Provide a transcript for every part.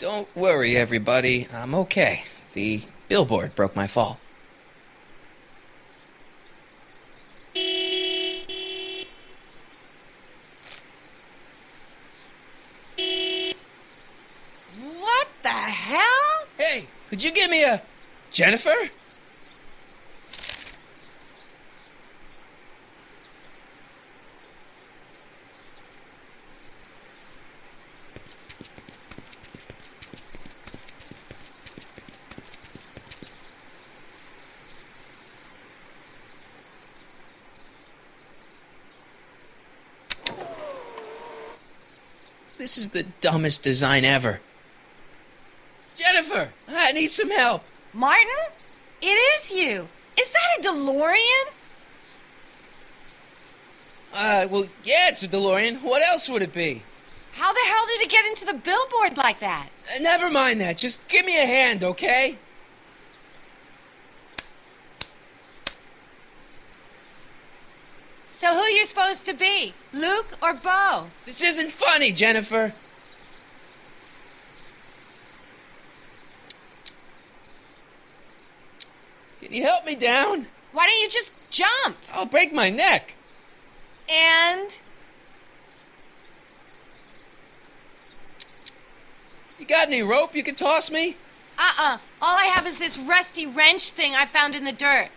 Don't worry, everybody. I'm okay. The billboard broke my fall. What the hell? Hey, could you give me a... Jennifer? This is the dumbest design ever. Jennifer, I need some help. Martin? It is you. Is that a DeLorean? Well, yeah, it's a DeLorean. What else would it be? How the hell did it get into the billboard like that? Never mind that. Just give me a hand, okay? So who you supposed to be? Luke or Bo? This isn't funny, Jennifer. Can you help me down? Why don't you just jump? I'll break my neck. And? You got any rope you can toss me? All I have is this rusty wrench thing I found in the dirt.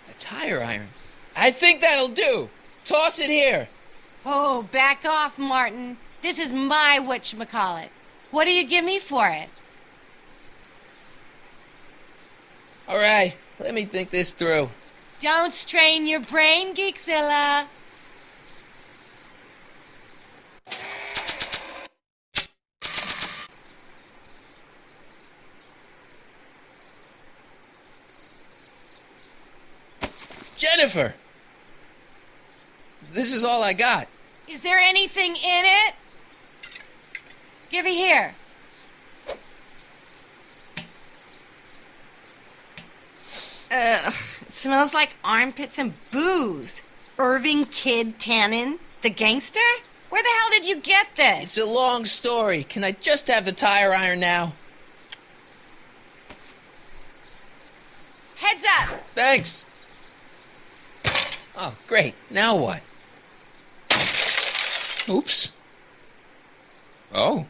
A tire iron. I think that'll do. Toss it here. Oh, back off, Martin. This is my whatchamacallit. What do you give me for it? All right, let me think this through. Don't strain your brain, Geekzilla. Jennifer! This is all I got. Is there anything in it? Give it here. Ugh, it smells like armpits and booze. Irving Kid Tannen, the gangster? Where the hell did you get this? It's a long story. Can I just have the tire iron now? Heads up! Thanks. Oh, great. Now what? Oops. Oh.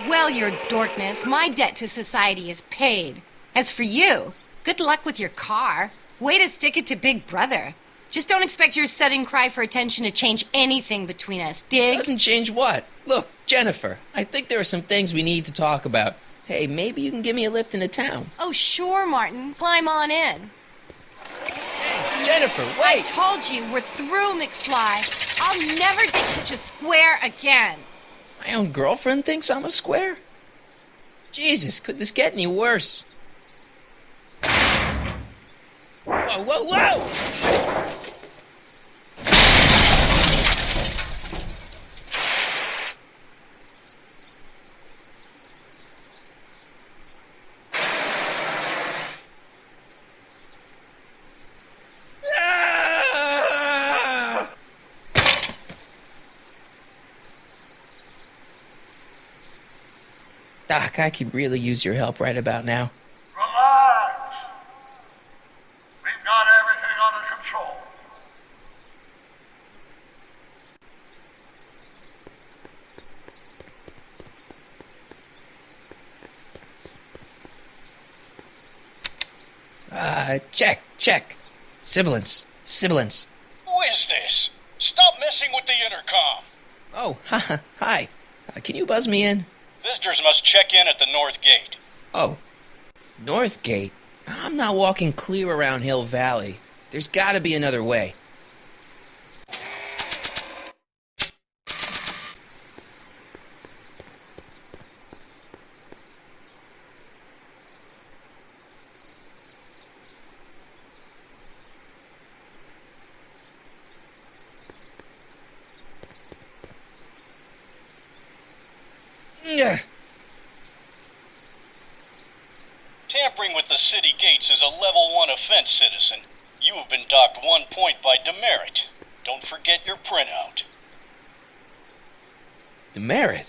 Well, your dorkness, my debt to society is paid. As for you, good luck with your car. Way to stick it to Big Brother. Just don't expect your sudden cry for attention to change anything between us, dig? Doesn't change what? Look, Jennifer, I think there are some things we need to talk about. Hey, maybe you can give me a lift into town. Oh, sure, Martin. Climb on in. Hey, Jennifer, I wait! told you, we're through, McFly. I'll never date such a square again. My own girlfriend thinks I'm a square? Jesus, could this get any worse? Whoa, whoa, whoa! Ah! Doc, I could really use your help right about now. Relax. We've got everything under control. Check. Sibilance. Who is this? Stop messing with the intercom. Oh, hi. Can you buzz me in? Visitors must check in at the north gate. Oh, North Gate? I'm not walking clear around Hill Valley. There's gotta be another way. Ugh. docked 1 point by demerit. Don't forget your printout. Demerit?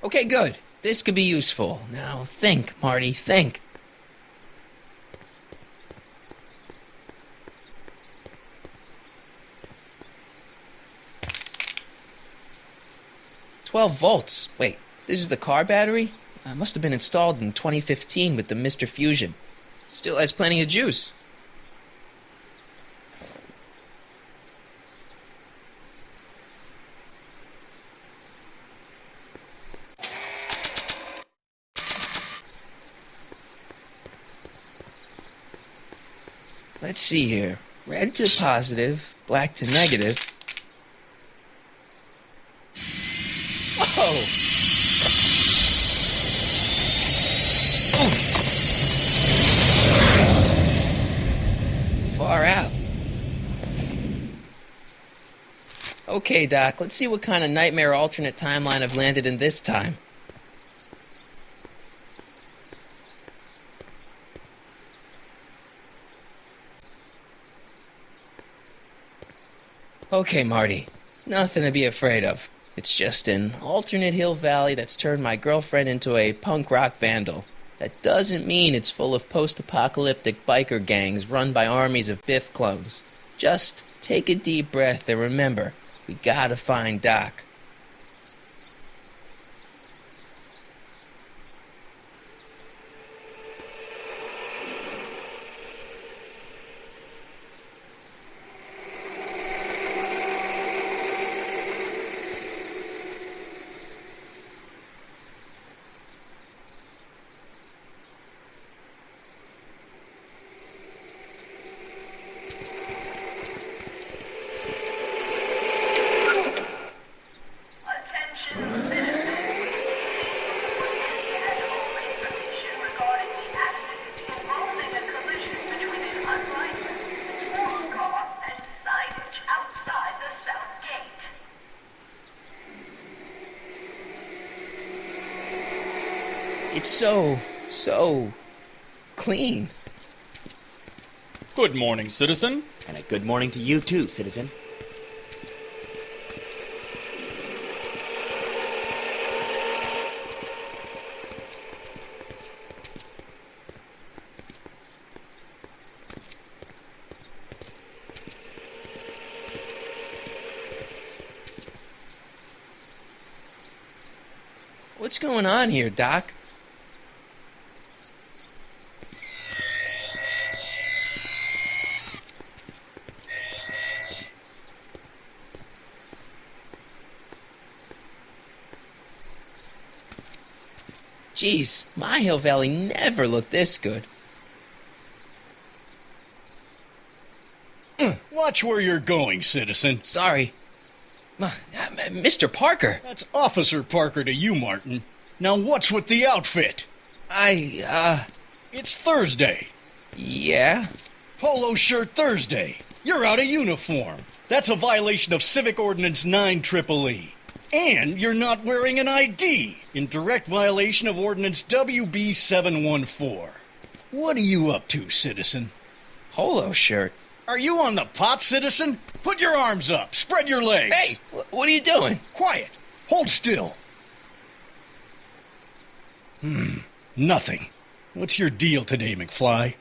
Okay, good. This could be useful. Now think, Marty, think. $12 volts. Wait, this is the car battery? Must have been installed in 2015 with the Mr. Fusion. Still has plenty of juice. Let's see here. Red to positive, black to negative. Oh! Far out. Okay, Doc, let's see what kind of nightmare alternate timeline I've landed in this time. Okay, Marty. Nothing to be afraid of. It's just an alternate Hill Valley that's turned my girlfriend into a punk rock vandal. That doesn't mean it's full of post-apocalyptic biker gangs run by armies of Biff clones. Just take a deep breath and remember, we gotta find Doc. It's so clean. Good morning, citizen. And a good morning to you too, citizen. What's going on here, Doc? Jeez, my Hill Valley never looked this good. Watch where you're going, citizen. Sorry. Mr. Parker. That's Officer Parker to you, Martin. Now what's with the outfit? It's Thursday. Yeah? Polo shirt Thursday. You're out of uniform. That's a violation of Civic Ordinance 9EEE. And you're not wearing an ID, in direct violation of Ordinance WB 714. What are you up to, citizen? Polo shirt. Are you on the pot, citizen? Put your arms up. Spread your legs. Hey, what are you doing? Quiet. Hold still. Nothing. What's your deal today, McFly?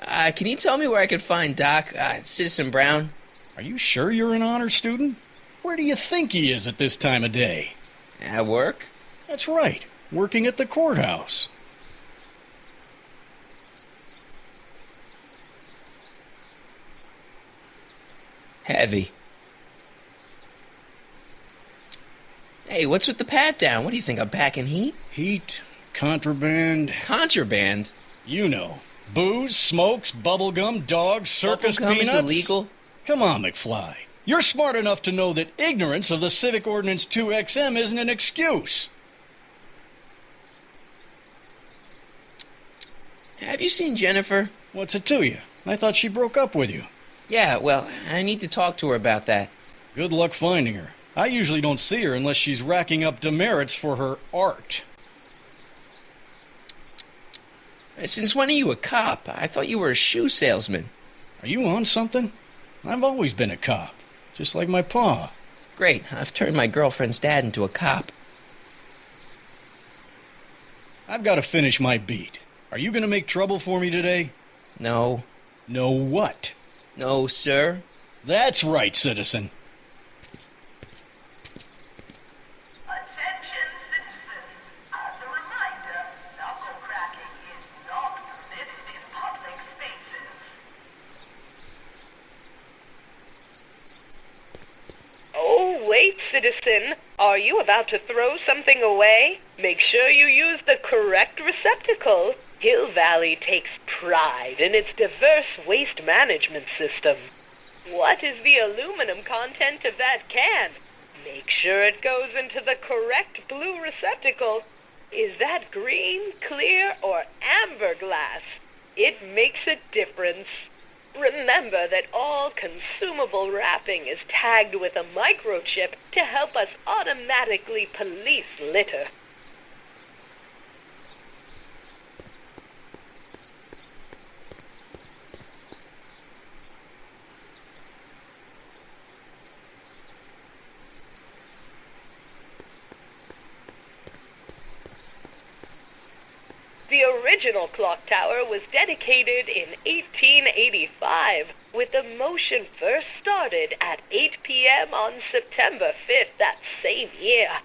Can you tell me where I can find Doc, Citizen Brown? Are you sure you're an honor student? Where do you think he is at this time of day? At work? That's right. Working at the courthouse. Heavy. Hey, what's with the pat down? What do you think, I'm packing heat? Heat, contraband, Contraband? you know. Booze, smokes, bubblegum, dogs, circus Bubblegum peanuts. is illegal? Come on, McFly. You're smart enough to know that ignorance of the Civic Ordinance 2XM isn't an excuse. Have you seen Jennifer? What's it to you? I thought she broke up with you. Yeah, well, I need to talk to her about that. Good luck finding her. I usually don't see her unless she's racking up demerits for her art. Since when are you a cop? I thought you were a shoe salesman. Are you on something? I've always been a cop, just like my pa. Great, I've turned my girlfriend's dad into a cop. I've got to finish my beat. Are you going to make trouble for me today? No. No what? No, sir. That's right, citizen. Attention citizens. As a reminder, knuckle cracking is not permitted in public spaces. Oh, wait, citizen. Are you about to throw something away? Make sure you use the correct receptacle. Hill Valley takes pride in its diverse waste management system. What is the aluminum content of that can? Make sure it goes into the correct blue receptacle. Is that green, clear, or amber glass? It makes a difference. Remember that all consumable wrapping is tagged with a microchip to help us automatically police litter. The original clock tower was dedicated in 1885, with the motion first started at 8 p.m. on September 5th that same year.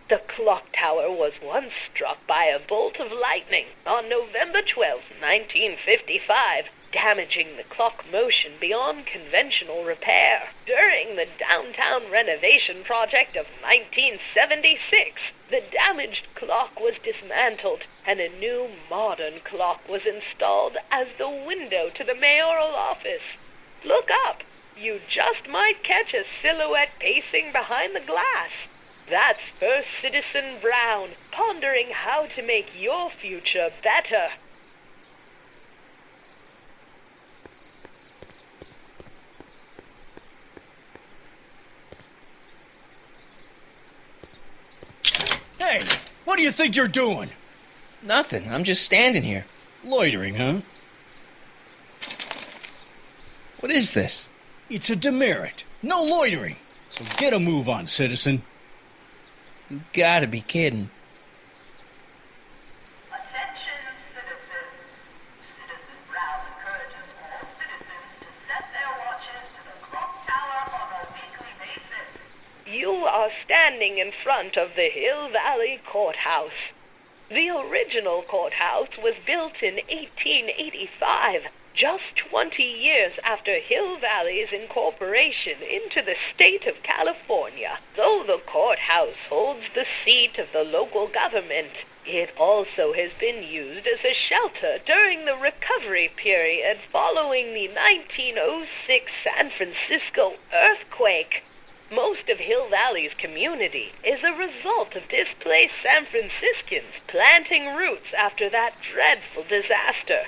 The clock tower was once struck by a bolt of lightning on November 12, 1955, damaging the clock motion beyond conventional repair. During the downtown renovation project of 1976, the damaged clock was dismantled and a new modern clock was installed as the window to the mayoral office. Look up. You just might catch a silhouette pacing behind the glass. That's First Citizen Brown, pondering how to make your future better. Hey, what do you think you're doing? Nothing, I'm just standing here. Loitering, huh? What is this? It's a demerit. No loitering. So get a move on, citizen. You gotta be kidding. Attention citizens. Citizen Brown encourages all citizens to set their watches to the clock tower on a weekly basis. You are standing in front of the Hill Valley Courthouse. The original courthouse was built in 1885, just 20 years after Hill Valley's incorporation into the state of California. Though the courthouse holds the seat of the local government, it also has been used as a shelter during the recovery period following the 1906 San Francisco earthquake. Most of Hill Valley's community is a result of displaced San Franciscans planting roots after that dreadful disaster.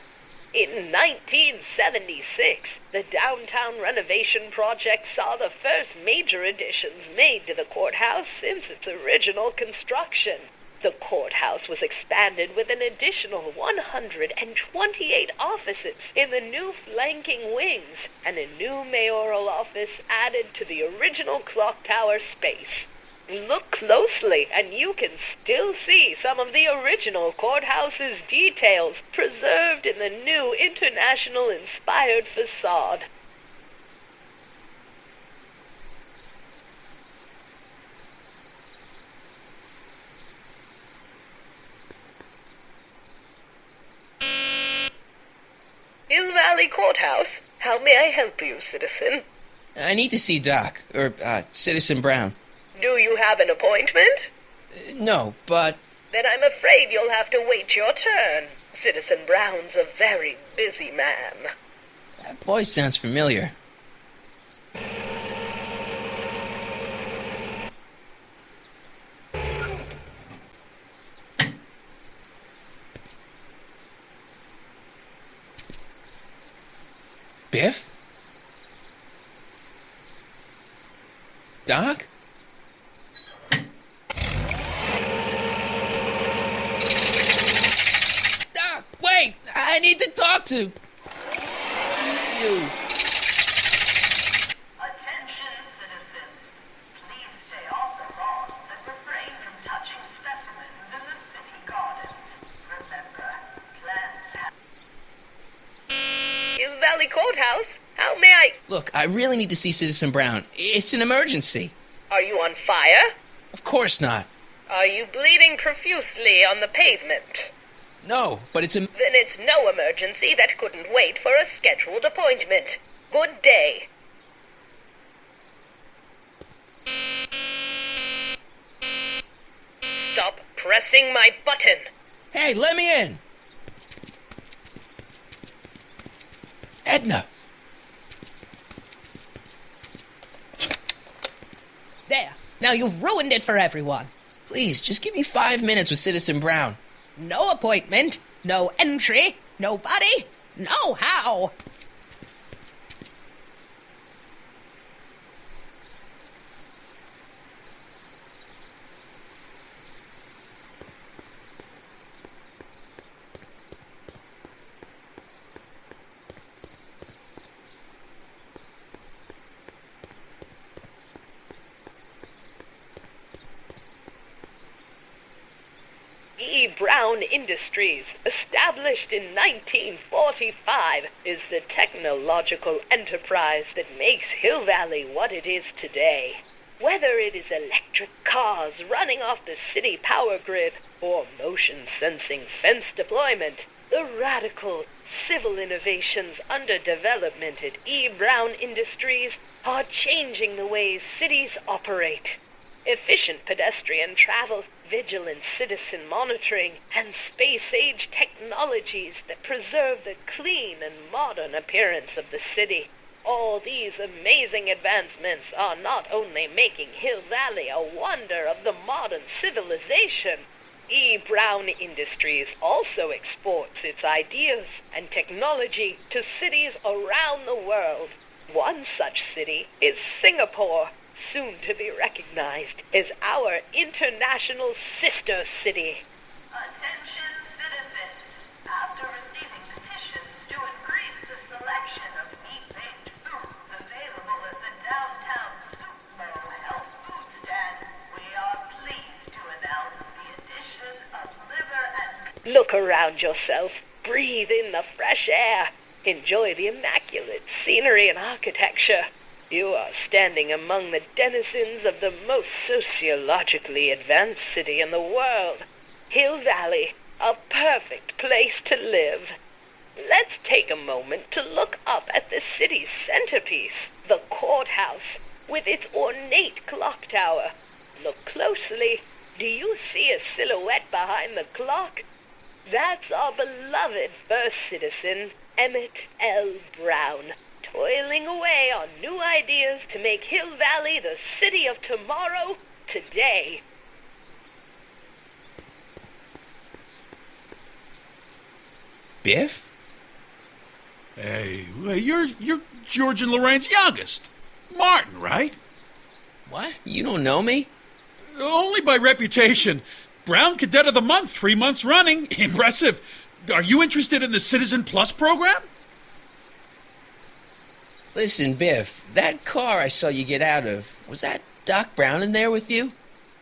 In 1976, the downtown renovation project saw the first major additions made to the courthouse since its original construction. The courthouse was expanded with an additional 128 offices in the new flanking wings, and a new mayoral office added to the original clock tower space. Look closely, and you can still see some of the original courthouse's details preserved in the new international-inspired facade. Hill Valley Courthouse. How may I help you, citizen? I need to see Doc, or Citizen Brown. Do you have an appointment? No, but... Then I'm afraid you'll have to wait your turn. Citizen Brown's a very busy man. That voice sounds familiar. Biff? Doc? Doc, wait! I need to talk to you. Attention, citizens. Please stay off the lawns and refrain from touching specimens in the city gardens. Remember, plants have... Hill Valley Courthouse? How may I... Look, I really need to see Citizen Brown. It's an emergency. Are you on fire? Of course not. Are you bleeding profusely on the pavement? No, but it's a... Then it's no emergency that couldn't wait for a scheduled appointment. Good day. Stop pressing my button. Hey, let me in! Edna! There. Now you've ruined it for everyone. Please, just give me 5 minutes with Citizen Brown. No appointment, no entry, nobody, no how. E. Brown Industries, established in 1945, is the technological enterprise that makes Hill Valley what it is today. Whether it is electric cars running off the city power grid or motion-sensing fence deployment, the radical civil innovations under development at E. Brown Industries are changing the ways cities operate. Efficient pedestrian travel, vigilant citizen monitoring, and space-age technologies that preserve the clean and modern appearance of the city. All these amazing advancements are not only making Hill Valley a wonder of the modern civilization. E. Brown Industries also exports its ideas and technology to cities around the world. One such city is Singapore, soon to be recognized as our international sister city. Attention, citizens. After receiving petitions to increase the selection of meat-based foods available at the downtown Superbo Health Food Stand, we are pleased to announce the addition of liver and... Look around yourself. Breathe in the fresh air. Enjoy the immaculate scenery and architecture. You are standing among the denizens of the most sociologically advanced city in the world. Hill Valley, a perfect place to live. Let's take a moment to look up at the city's centerpiece, the courthouse, with its ornate clock tower. Look closely. Do you see a silhouette behind the clock? That's our beloved first citizen, Emmett L. Brown, toiling away on new ideas to make Hill Valley the city of tomorrow, today. Biff? Hey, well, you're George and Lorraine's youngest. Martin, right? What? You don't know me? Only by reputation. Brown Cadet of the Month, 3 months running. Impressive. Are you interested in the Citizen Plus program? Listen, Biff, that car I saw you get out of, was that Doc Brown in there with you?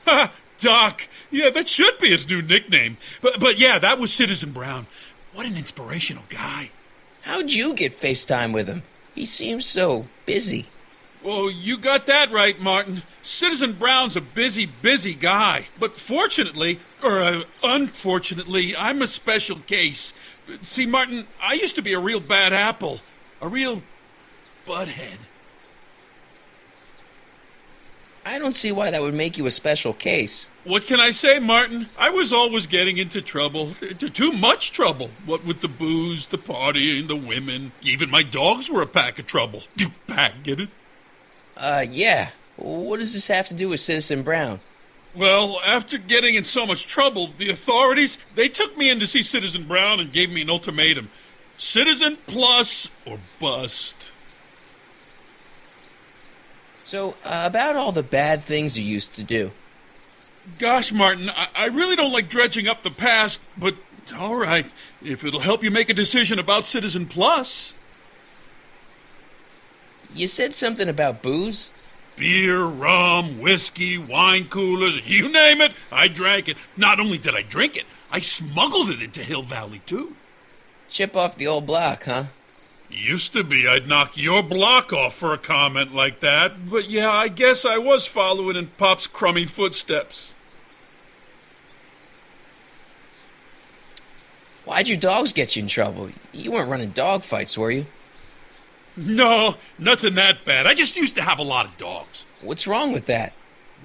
Ha! Doc. Yeah, that should be his new nickname. But yeah, that was Citizen Brown. What an inspirational guy. How'd you get FaceTime with him? He seems so busy. Well, you got that right, Martin. Citizen Brown's a busy, busy guy. But fortunately, or unfortunately, I'm a special case. See, Martin, I used to be a real bad apple. A real butthead. I don't see why that would make you a special case. What can I say, Martin? I was always getting into trouble. Too much trouble. What with the booze, the partying, the women. Even my dogs were a pack of trouble. Pack, get it? Yeah. What does this have to do with Citizen Brown? Well, after getting in so much trouble, the authorities, they took me in to see Citizen Brown and gave me an ultimatum. Citizen Plus or bust. So, about all the bad things you used to do. Gosh, Martin, I really don't like dredging up the past, but all right, if it'll help you make a decision about Citizen Plus. You said something about booze? Beer, rum, whiskey, wine coolers, you name it, I drank it. Not only did I drink it, I smuggled it into Hill Valley, too. Chip off the old block, huh? Used to be I'd knock your block off for a comment like that, but yeah, I guess I was following in Pop's crummy footsteps. Why'd your dogs get you in trouble? You weren't running dog fights, were you? No, nothing that bad. I just used to have a lot of dogs. What's wrong with that?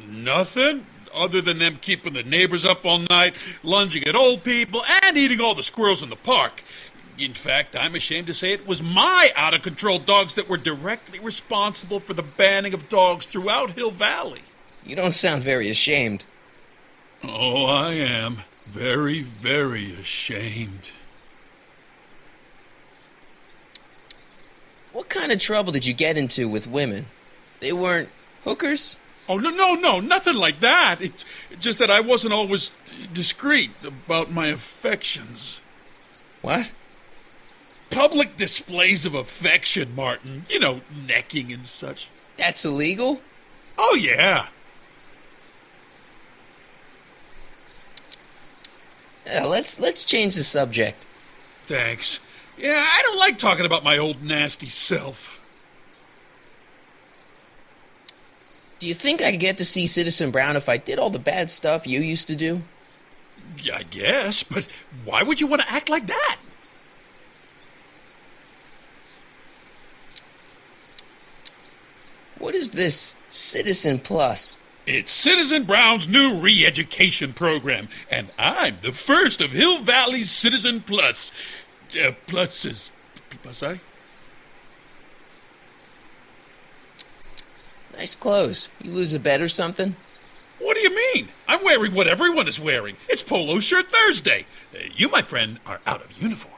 Nothing, other than them keeping the neighbors up all night, lunging at old people, and eating all the squirrels in the park. In fact, I'm ashamed to say it was my out-of-control dogs that were directly responsible for the banning of dogs throughout Hill Valley. You don't sound very ashamed. Oh, I am. Very, very ashamed. What kind of trouble did you get into with women? They weren't hookers? Oh, no, nothing like that. It's just that I wasn't always discreet about my affections. What? Public displays of affection, Martin. You know, necking and such. That's illegal? Oh, yeah. Let's change the subject. Thanks. Yeah, I don't like talking about my old nasty self. Do you think I could get to see Citizen Brown if I did all the bad stuff you used to do? Yeah, I guess, but why would you want to act like that? What is this Citizen Plus? It's Citizen Brown's new re-education program, and I'm the first of Hill Valley's Citizen Plus. Pluses. Plus, I? Nice clothes. You lose a bet or something? What do you mean? I'm wearing what everyone is wearing. It's Polo Shirt Thursday. You, my friend, are out of uniform.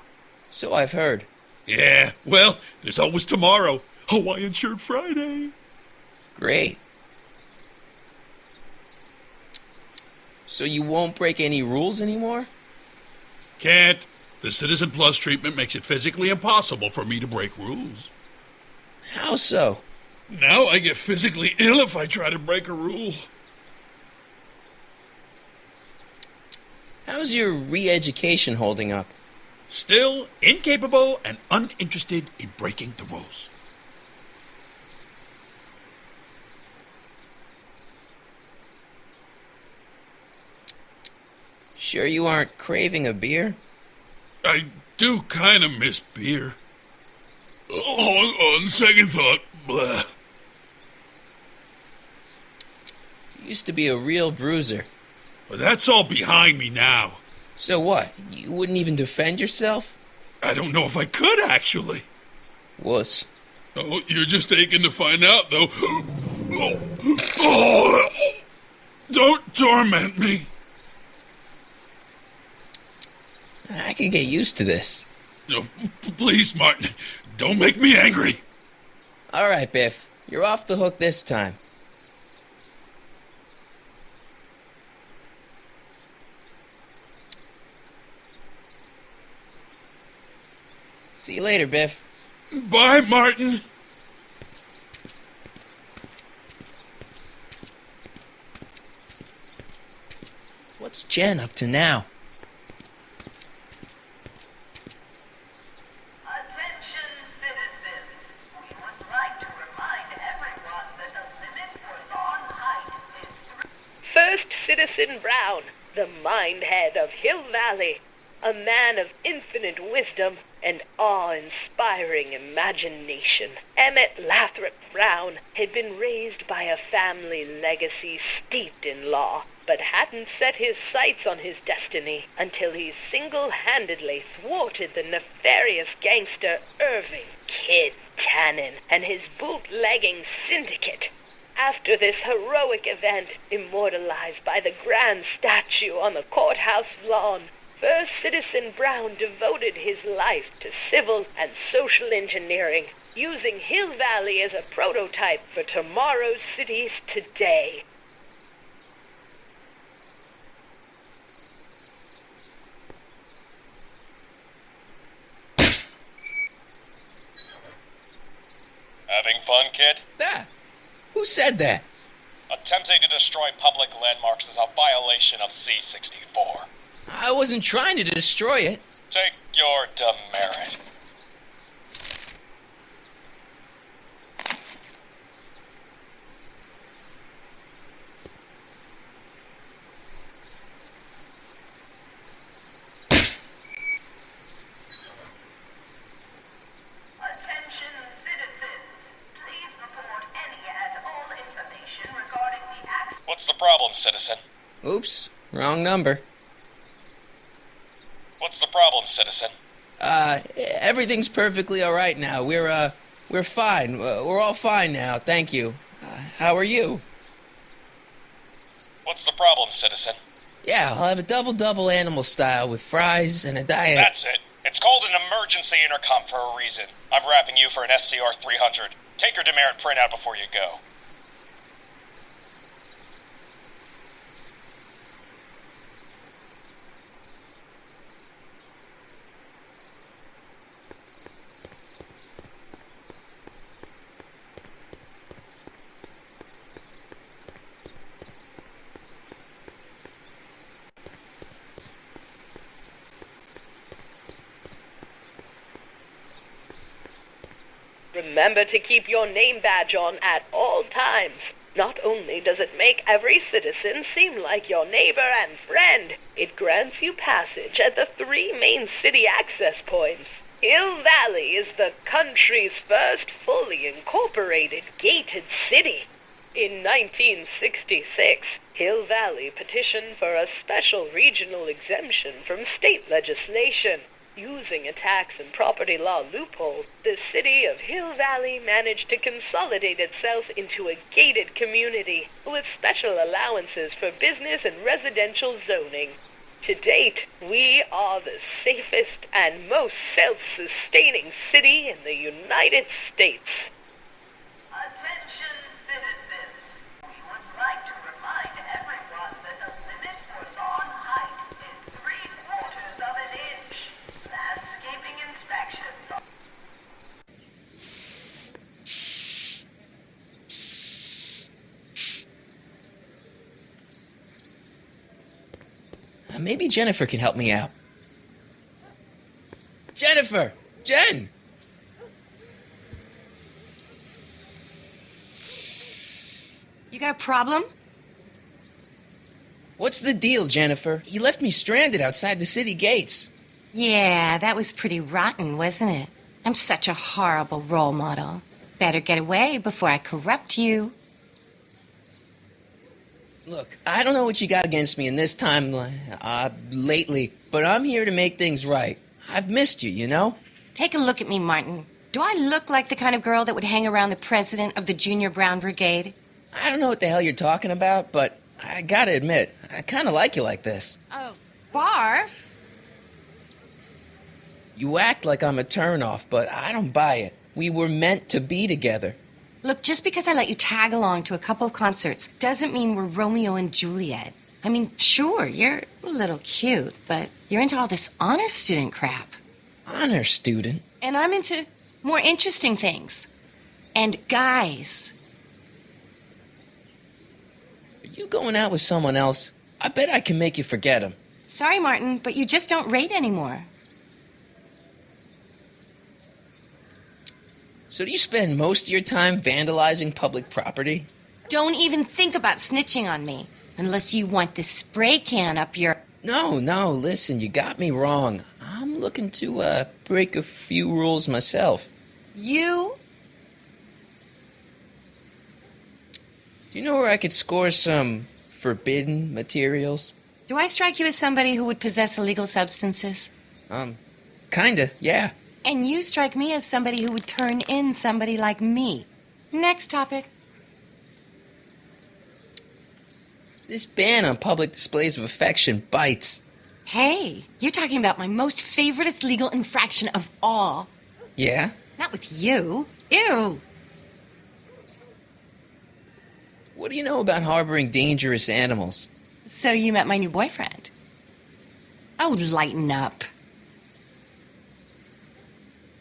So I've heard. Yeah, well, there's always tomorrow. Hawaiian Shirt Friday. Great. So you won't break any rules anymore? Can't. The Citizen Plus treatment makes it physically impossible for me to break rules. How so? Now I get physically ill if I try to break a rule. How's your re-education holding up? Still incapable and uninterested in breaking the rules. Sure you aren't craving a beer? I do kind of miss beer. On second thought, blah. You used to be a real bruiser. But that's all behind me now. So what? You wouldn't even defend yourself? I don't know if I could, actually. Wuss. Oh, you're just aching to find out, though. Oh, don't torment me. I can get used to this. No, please, Martin, don't make me angry. All right, Biff. You're off the hook this time. See you later, Biff. Bye, Martin. What's Jen up to now? Attention, citizens. We would like to remind everyone that the limit for lawn height is 3. First Citizen Brown, the mindhead of Hill Valley, a man of infinite wisdom and awe-inspiring imagination. Emmett Lathrop Brown had been raised by a family legacy steeped in law, but hadn't set his sights on his destiny until he single-handedly thwarted the nefarious gangster Irving Kid Tannen and his bootlegging syndicate. After this heroic event, immortalized by the grand statue on the courthouse lawn, First Citizen Brown devoted his life to civil and social engineering, using Hill Valley as a prototype for tomorrow's cities today. Having fun, kid? Ah, who said that? Attempting to destroy public landmarks is a violation of C-64. I wasn't trying to destroy it. Take your demerit. Attention citizens. Please report any and all information regarding the accident. What's the problem, citizen? Oops, wrong number. What's the problem, citizen? Everything's perfectly all right now. We're fine. We're all fine now, thank you. How are you? What's the problem, citizen? Yeah, I'll have a double animal style with fries and a diet. That's it. It's called an emergency intercom for a reason. I'm wrapping you for an SCR 300. Take your demerit printout before you go. Remember to keep your name badge on at all times. Not only does it make every citizen seem like your neighbor and friend, it grants you passage at the 3 main city access points. Hill Valley is the country's first fully incorporated gated city. In 1966, Hill Valley petitioned for a special regional exemption from state legislation. Using a tax and property law loophole, the city of Hill Valley managed to consolidate itself into a gated community with special allowances for business and residential zoning. To date, we are the safest and most self-sustaining city in the United States. Attention citizens. We would like to remind everyone that the limit for lawn height is 3/4 of an inch. Landscaping inspections are Maybe Jennifer can help me out. Jennifer! Jen! You got a problem? What's the deal, Jennifer? He left me stranded outside the city gates. Yeah, that was pretty rotten, wasn't it? I'm such a horrible role model. Better get away before I corrupt you. Look, I don't know what you got against me in this time, lately, but I'm here to make things right. I've missed you, you know? Take a look at me, Martin. Do I look like the kind of girl that would hang around the president of the Junior Brown Brigade? I don't know what the hell you're talking about, but I gotta admit, I kinda like you like this. Oh, barf? You act like I'm a turnoff, but I don't buy it. We were meant to be together. Look, just because I let you tag along to a couple of concerts doesn't mean we're Romeo and Juliet. I mean, sure, you're a little cute, but you're into all this honor student crap. Honor student? And I'm into more interesting things. And guys. Are you going out with someone else? I bet I can make you forget him. Sorry, Martin, but you just don't rate anymore. So do you spend most of your time vandalizing public property? Don't even think about snitching on me, unless you want this spray can up your... No, listen, you got me wrong. I'm looking to, break a few rules myself. You? Do you know where I could score some forbidden materials? Do I strike you as somebody who would possess illegal substances? Kinda, yeah. And you strike me as somebody who would turn in somebody like me. Next topic. This ban on public displays of affection bites. Hey, you're talking about my most favoriteest legal infraction of all. Yeah? Not with you. Ew. What do you know about harboring dangerous animals? So you met my new boyfriend. Oh, lighten up.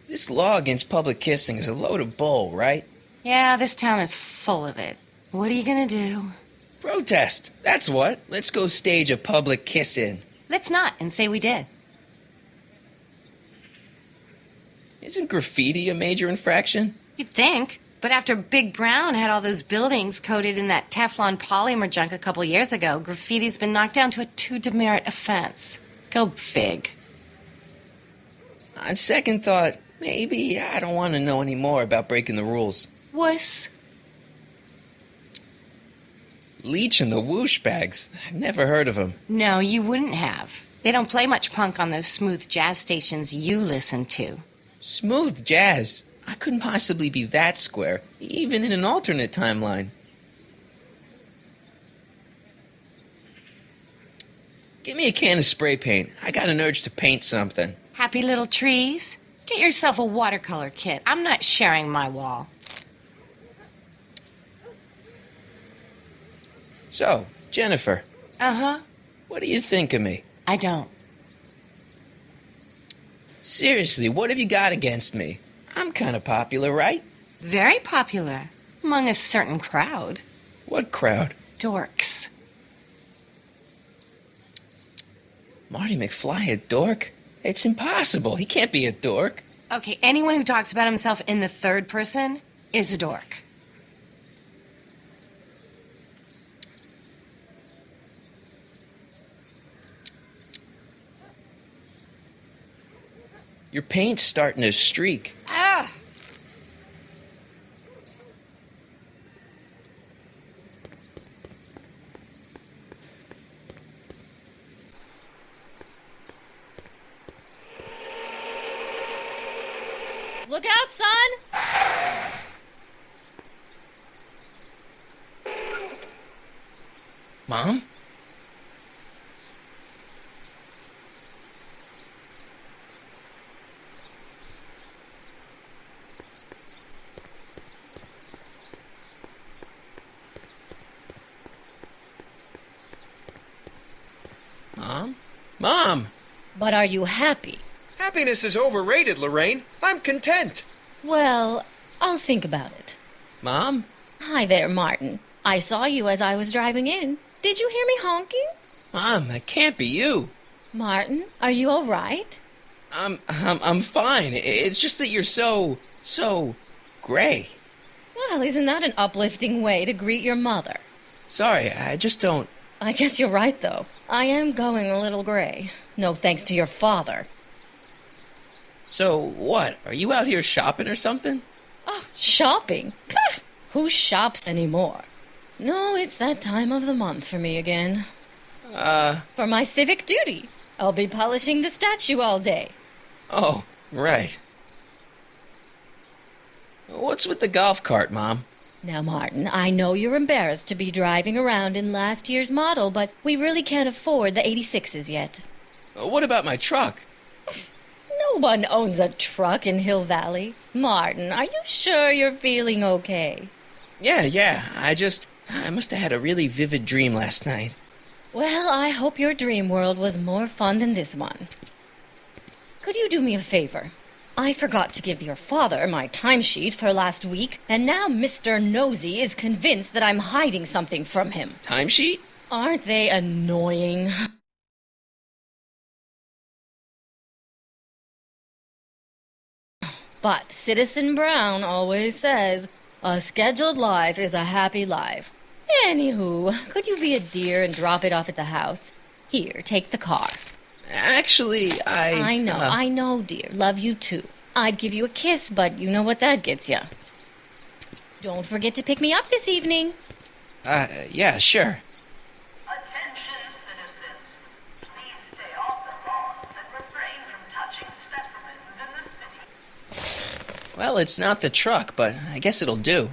This law against public kissing is a load of bull, right? Yeah, this town is full of it. What are you gonna do? Protest. That's what. Let's go stage a public kiss-in. Let's not and say we did. Isn't graffiti a major infraction? You'd think. But after Big Brown had all those buildings coated in that Teflon polymer junk a couple years ago, graffiti's been knocked down to a 2 demerit offense. Go fig. On second thought, maybe I don't want to know any more about breaking the rules. Wuss. Leech and the Whoosh Bags. I've never heard of them. No, you wouldn't have. They don't play much punk on those smooth jazz stations you listen to. Smooth jazz. I couldn't possibly be that square, even in an alternate timeline. Give me a can of spray paint. I got an urge to paint something. Happy little trees? Get yourself a watercolor kit. I'm not sharing my wall. So, Jennifer, Uh-huh. what do you think of me? I don't. Seriously, what have you got against me? I'm kind of popular, right? Very popular. Among a certain crowd. What crowd? Dorks. Marty McFly a dork? It's impossible. He can't be a dork. Okay, anyone who talks about himself in the third person is a dork. Your paint's starting to streak. Ah! Look out, son! Mom? Mom? Mom! But are you happy? Happiness is overrated, Lorraine. I'm content. Well, I'll think about it. Mom? Hi there, Martin. I saw you as I was driving in. Did you hear me honking? Mom, that can't be you. Martin, are you all right? I'm fine. It's just that you're so gray. Well, isn't that an uplifting way to greet your mother? Sorry, I just don't... I guess you're right, though. I am going a little gray. No thanks to your father. So, what? Are you out here shopping or something? Oh, shopping? Pff, who shops anymore? No, it's that time of the month for me again. For my civic duty. I'll be polishing the statue all day. Oh, right. What's with the golf cart, Mom? Now, Martin, I know you're embarrassed to be driving around in last year's model, but we really can't afford the 86s yet. What about my truck? No one owns a truck in Hill Valley. Martin, are you sure you're feeling okay? Yeah. I must have had a really vivid dream last night. Well, I hope your dream world was more fun than this one. Could you do me a favor? I forgot to give your father my timesheet for last week, and now Mr. Nosy is convinced that I'm hiding something from him. Timesheet? Aren't they annoying? But Citizen Brown always says, a scheduled life is a happy life. Anywho, could you be a dear and drop it off at the house? Here, take the car. Actually, I know, dear. Love you too. I'd give you a kiss, but you know what that gets ya. Don't forget to pick me up this evening. Yeah, sure. Attention, citizens. Please stay off the lawns and refrain from touching specimens in the city. Well, it's not the truck, but I guess it'll do.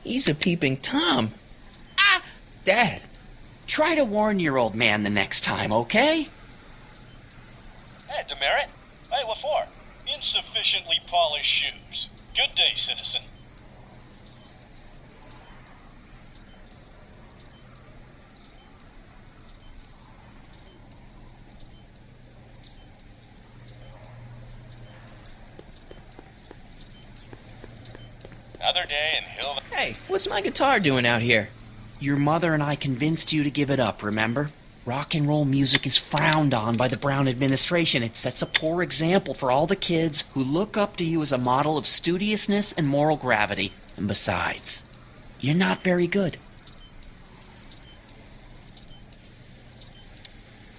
He's a peeping Tom. Ah! Dad. Try to warn your old man the next time, okay? Hey, Demerit. Hey, what for? Insufficiently polished shoes. Good day, citizen. Another day in Hill... Hey, what's my guitar doing out here? Your mother and I convinced you to give it up, remember? Rock and roll music is frowned on by the Brown administration. It sets a poor example for all the kids who look up to you as a model of studiousness and moral gravity. And besides, you're not very good.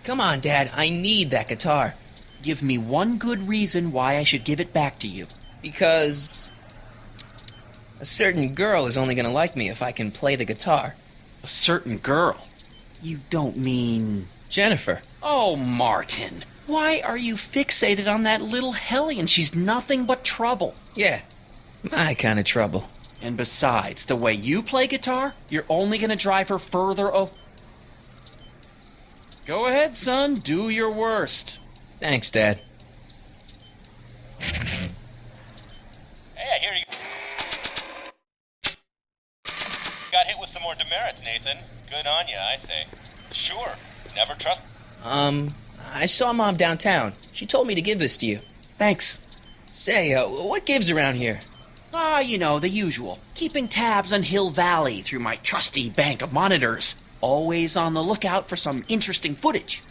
Come on, Dad. I need that guitar. Give me one good reason why I should give it back to you. Because a certain girl is only going to like me if I can play the guitar. A certain girl? You don't mean... Jennifer. Oh, Martin. Why are you fixated on that little hellion? She's nothing but trouble. Yeah, my kind of trouble. And besides, the way you play guitar, you're only going to drive her further Go ahead, son. Do your worst. Thanks, Dad. Hey, I hear you got hit with some more demerits, Nathan. Good on you, I say. Sure. Never trust... I saw Mom downtown. She told me to give this to you. Thanks. Say, what gives around here? You know, the usual. Keeping tabs on Hill Valley through my trusty bank of monitors. Always on the lookout for some interesting footage.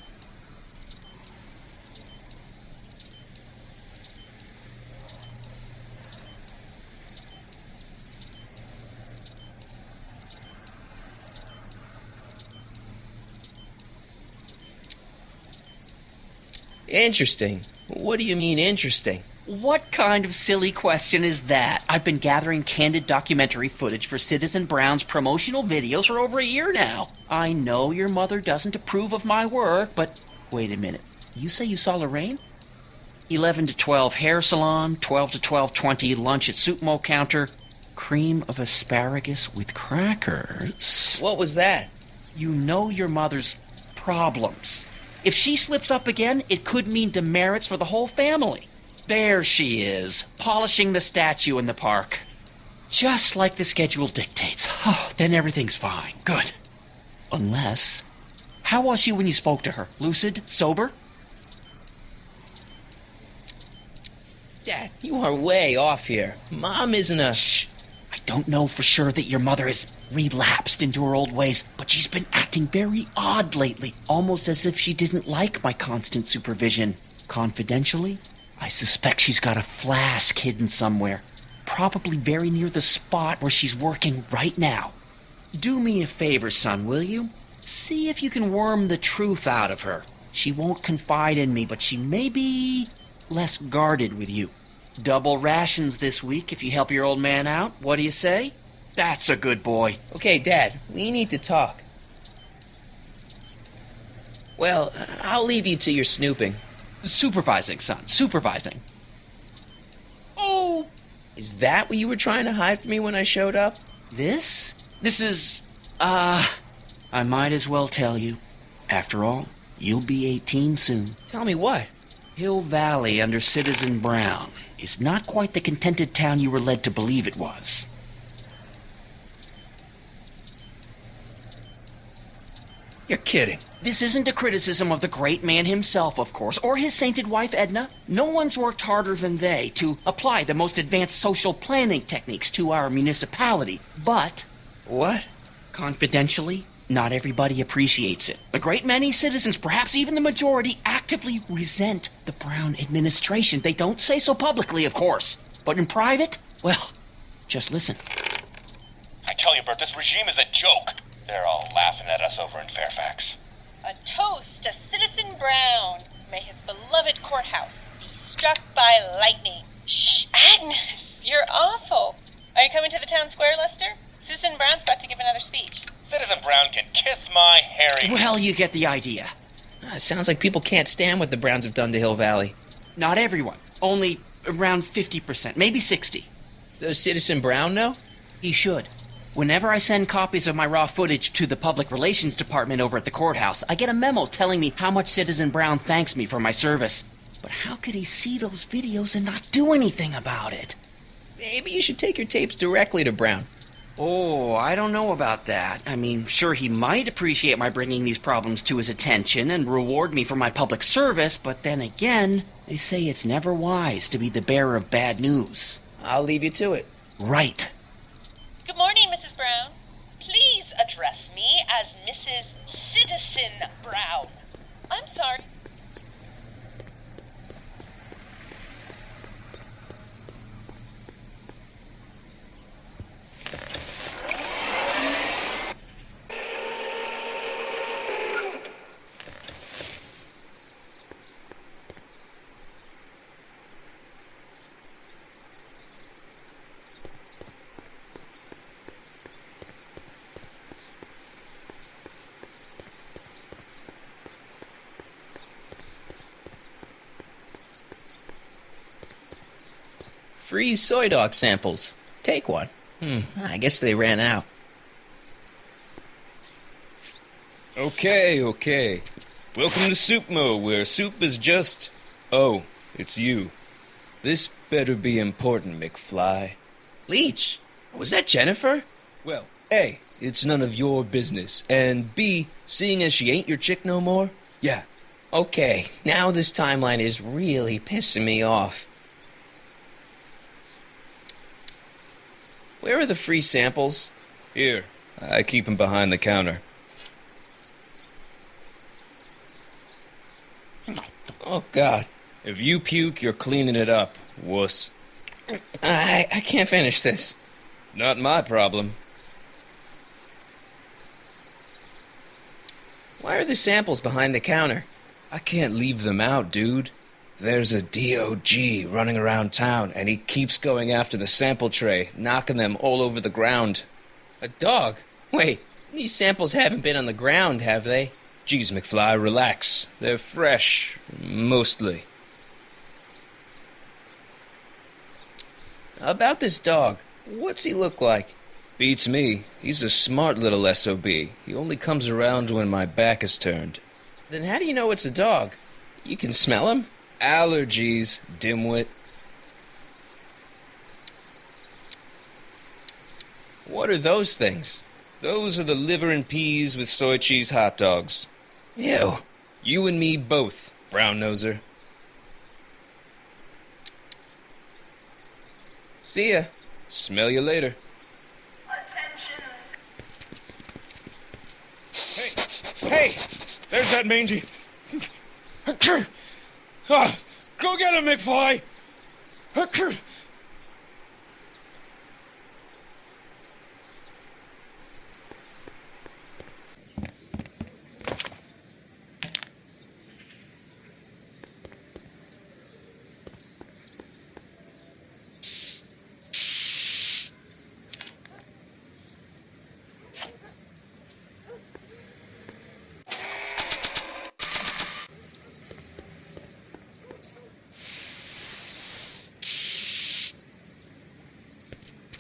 Interesting. What do you mean, interesting? What kind of silly question is that? I've been gathering candid documentary footage for Citizen Brown's promotional videos for over a year now. I know your mother doesn't approve of my work, but wait a minute. You say you saw Lorraine? 11 to 12 hair salon, 12 to 12:20 lunch at soup mo counter, cream of asparagus with crackers. What was that? You know your mother's problems. If she slips up again, it could mean demerits for the whole family. There she is, polishing the statue in the park. Just like the schedule dictates. Oh, then everything's fine. Good. Unless... How was she when you spoke to her? Lucid? Sober? Dad, you are way off here. Mom isn't a... Shh. I don't know for sure that your mother has relapsed into her old ways, but she's been acting very odd lately, almost as if she didn't like my constant supervision. Confidentially, I suspect she's got a flask hidden somewhere, probably very near the spot where she's working right now. Do me a favor, son, will you? See if you can worm the truth out of her. She won't confide in me, but she may be less guarded with you. Double rations this week if you help your old man out. What do you say? That's a good boy. Okay, Dad, we need to talk. Well, I'll leave you to your snooping. Supervising, son. Supervising. Oh! Is that what you were trying to hide from me when I showed up? This? This is... I might as well tell you. After all, you'll be 18 soon. Tell me what? Hill Valley under Citizen Brown is not quite the contented town you were led to believe it was. You're kidding. This isn't a criticism of the great man himself, of course, or his sainted wife, Edna. No one's worked harder than they to apply the most advanced social planning techniques to our municipality. But... What? Confidentially, not everybody appreciates it. A great many citizens, perhaps even the majority, actively resent the Brown administration. They don't say so publicly, of course. But in private, well, just listen. I tell you, Bert, this regime is a joke. They're all laughing at us over in Fairfax. A toast to Citizen Brown. May his beloved courthouse be struck by lightning. Shh, Agnes, you're awful. Are you coming to the town square, Lester? Citizen Brown's about to give another speech. Citizen Brown can kiss my hairy... Well, you get the idea. Sounds like people can't stand what the Browns have done to Hill Valley. Not everyone. Only around 50%, maybe 60%. Does Citizen Brown know? He should. Whenever I send copies of my raw footage to the public relations department over at the courthouse, I get a memo telling me how much Citizen Brown thanks me for my service. But how could he see those videos and not do anything about it? Maybe you should take your tapes directly to Brown. Oh, I don't know about that. I mean, sure, he might appreciate my bringing these problems to his attention and reward me for my public service, but then again, they say it's never wise to be the bearer of bad news. I'll leave you to it. Right. Good morning, Mrs. Brown. Please address me as Mrs. Citizen Brown. I'm sorry. Free soy dog samples. Take one. I guess they ran out. Okay. Welcome to Soupmo, where soup is just... Oh, it's you. This better be important, McFly. Leech, was that Jennifer? Well, A, it's none of your business, and B, seeing as she ain't your chick no more, yeah. Okay, now this timeline is really pissing me off. Where are the free samples? Here, I keep 'em behind the counter. Oh, God. If you puke, you're cleaning it up, wuss. I can't finish this. Not my problem. Why are the samples behind the counter? I can't leave them out, dude. There's a DOG running around town, and he keeps going after the sample tray, knocking them all over the ground. A dog? Wait, these samples haven't been on the ground, have they? Geez, McFly, relax. They're fresh, mostly. About this dog, what's he look like? Beats me. He's a smart little SOB. He only comes around when my back is turned. Then how do you know it's a dog? You can smell him? Allergies, dimwit. What are those things? Those are the liver and peas with soy cheese hot dogs. Ew. You and me both, brown noser. See ya. Smell you later. Hey! There's that mangy. Go get him, McFly!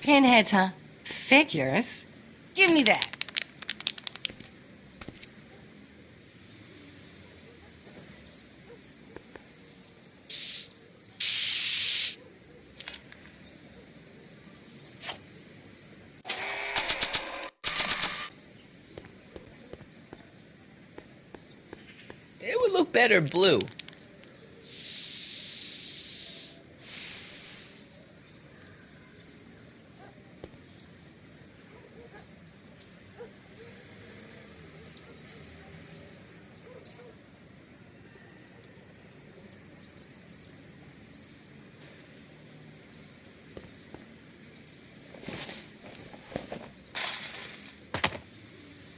Pinheads, huh? Figures? Give me that. It would look better blue.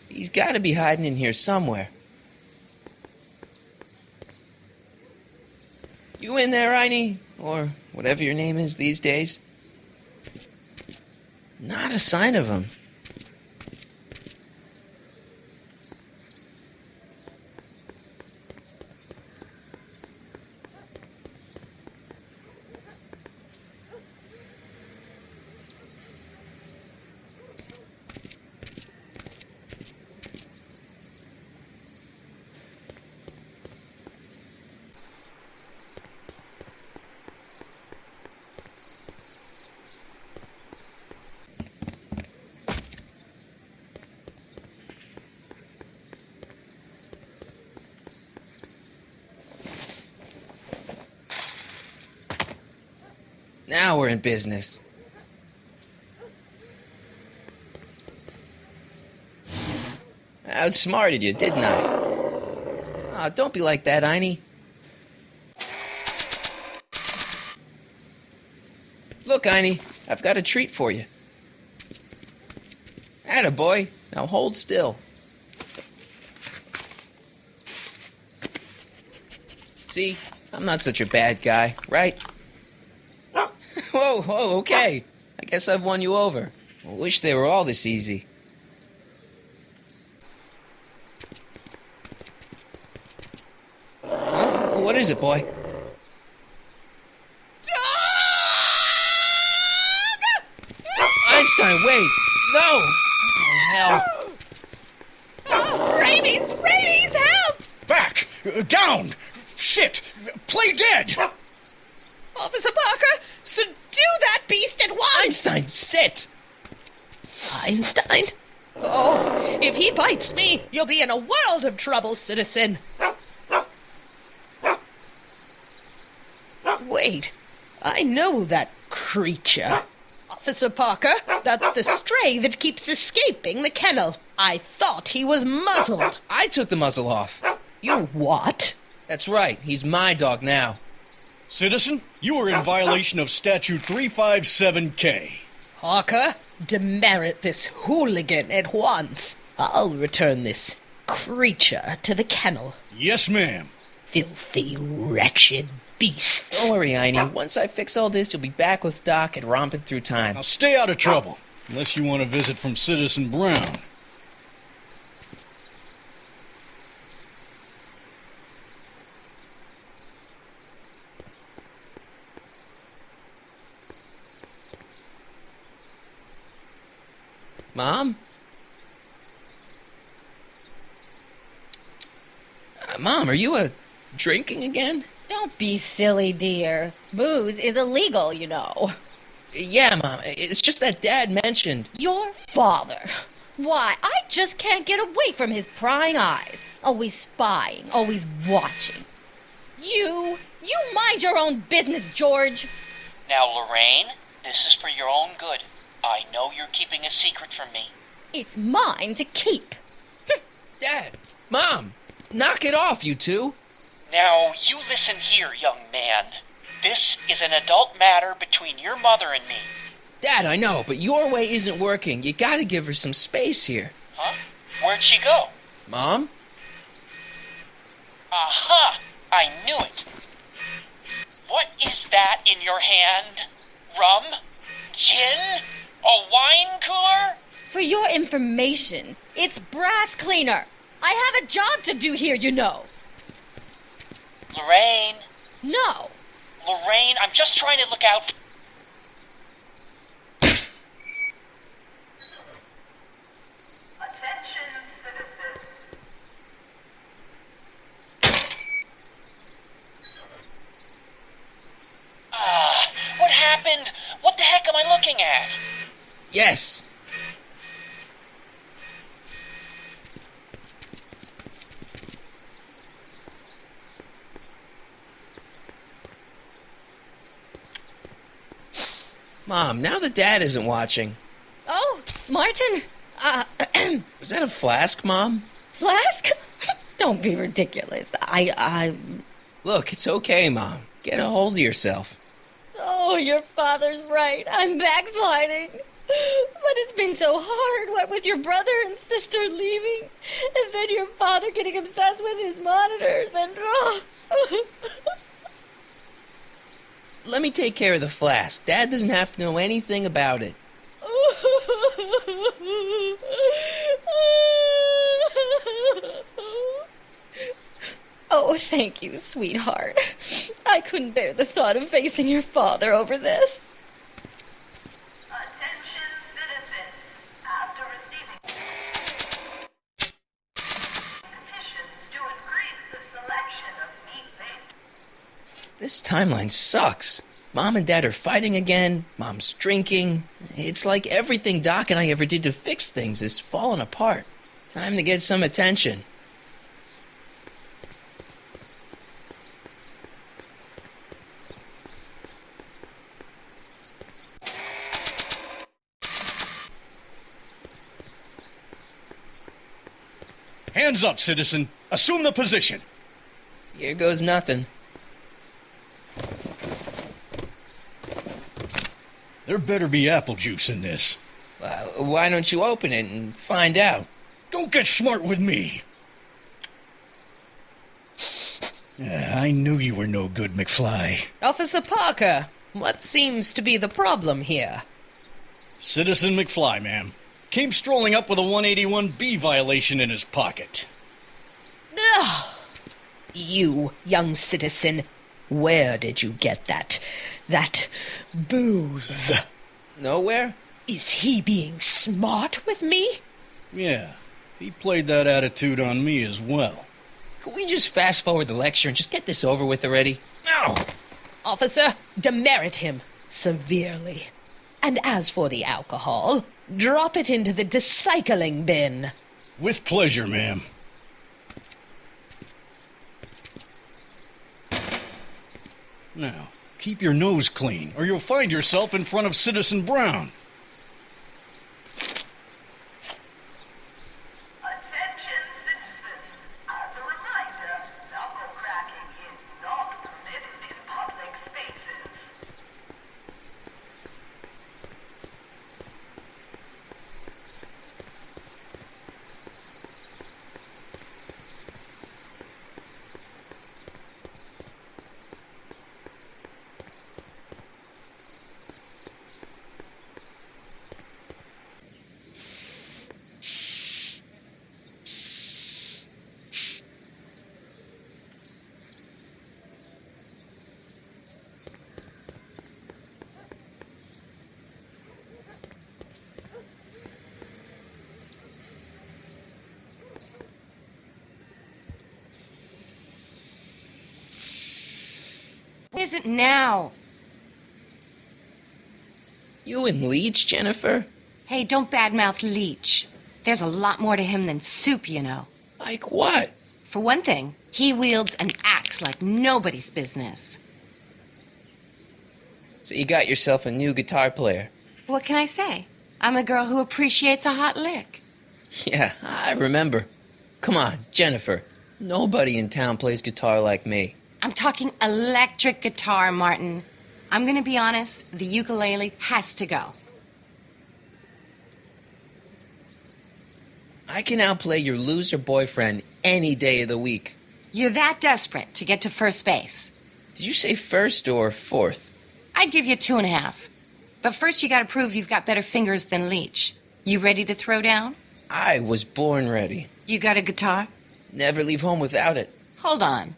He's got to be hiding in here somewhere. You in there, Einie? Or whatever your name is these days? Not a sign of him. Now we're in business. I outsmarted you, didn't I? Aw, don't be like that, Einie. Look, Einie, I've got a treat for you. Attaboy. Now hold still. See? I'm not such a bad guy, right? Whoa, okay. I guess I've won you over. I wish they were all this easy. Huh? What is it, boy? Einstein, wait! No! Oh, hell. Rabies! Rabies, help! Back! Down! Shit! Play dead! Officer Parker, subdue that beast at once! Einstein, sit! Einstein? Oh, if he bites me, you'll be in a world of trouble, citizen. Wait, I know that creature. Officer Parker, that's the stray that keeps escaping the kennel. I thought he was muzzled. I took the muzzle off. You what? That's right, he's my dog now. Citizen, you are in violation of Statute 357K. Parker, demerit this hooligan at once. I'll return this creature to the kennel. Yes, ma'am. Filthy, wretched beasts. Don't worry, Einie. Once I fix all this, you'll be back with Doc and romping through time. Now stay out of trouble, unless you want a visit from Citizen Brown. Mom? Mom, are you drinking again? Don't be silly, dear. Booze is illegal, you know. Yeah, Mom. It's just that Dad mentioned... Your father. Why, I just can't get away from his prying eyes. Always spying, always watching. You mind your own business, George. Now, Lorraine, this is for your own good. I know you're keeping a secret from me. It's mine to keep. Dad! Mom! Knock it off, you two! Now, you listen here, young man. This is an adult matter between your mother and me. Dad, I know, but your way isn't working. You gotta give her some space here. Huh? Where'd she go? Mom? Aha! I knew it. What is that in your hand? Rum? Gin? A wine cooler? For your information, it's brass cleaner. I have a job to do here, you know. Lorraine. No. Lorraine, I'm just trying to look out. Attention, citizens. What happened? What the heck am I looking at? Yes. Mom, now that Dad isn't watching. Oh, Martin. Was that a flask, Mom? Flask? Don't be ridiculous. Look, it's okay, Mom. Get a hold of yourself. Oh, your father's right. I'm backsliding. But it's been so hard, what with your brother and sister leaving, and then your father getting obsessed with his monitors, and... Let me take care of the flask. Dad doesn't have to know anything about it. Oh, thank you, sweetheart. I couldn't bear the thought of facing your father over this. Attention, citizens. After receiving petitions to increase the selection of meat-based... This timeline sucks. Mom and Dad are fighting again. Mom's drinking. It's like everything Doc and I ever did to fix things is falling apart. Time to get some attention. Hands up, citizen. Assume the position. Here goes nothing. There better be apple juice in this. Why don't you open it and find out? Don't get smart with me. I knew you were no good, McFly. Officer Parker, what seems to be the problem here? Citizen McFly, ma'am. Came strolling up with a 181B violation in his pocket. Ugh. You, young citizen, where did you get that booze? Nowhere? Is he being smart with me? Yeah, he played that attitude on me as well. Could we just fast forward the lecture and just get this over with already? No! Officer, demerit him severely. And as for the alcohol, drop it into the recycling bin. With pleasure, ma'am. Now, keep your nose clean, or you'll find yourself in front of Citizen Brown. Attention citizens. As a reminder, knuckle cracking is not permitted in public spaces. What is it now? You and Leech, Jennifer? Hey, don't badmouth Leech. There's a lot more to him than soup, you know. Like what? For one thing, he wields an axe like nobody's business. So you got yourself a new guitar player. What can I say? I'm a girl who appreciates a hot lick. Yeah, I remember. Come on, Jennifer. Nobody in town plays guitar like me. I'm talking electric guitar, Martin. I'm gonna be honest, the ukulele has to go. I can outplay your loser boyfriend any day of the week. You're that desperate to get to first base. Did you say first or fourth? I'd give you 2.5. But first you gotta prove you've got better fingers than Leech. You ready to throw down? I was born ready. You got a guitar? Never leave home without it. Hold on.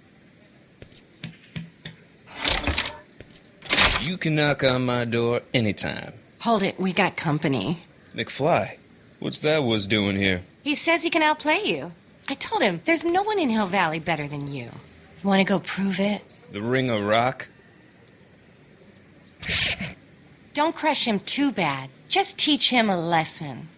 You can knock on my door anytime. Hold it, we got company. McFly, what's that was doing here? He says he can outplay you. I told him there's no one in Hill Valley better than you. You wanna go prove it? The Ring of Rock? Don't crush him too bad. Just teach him a lesson.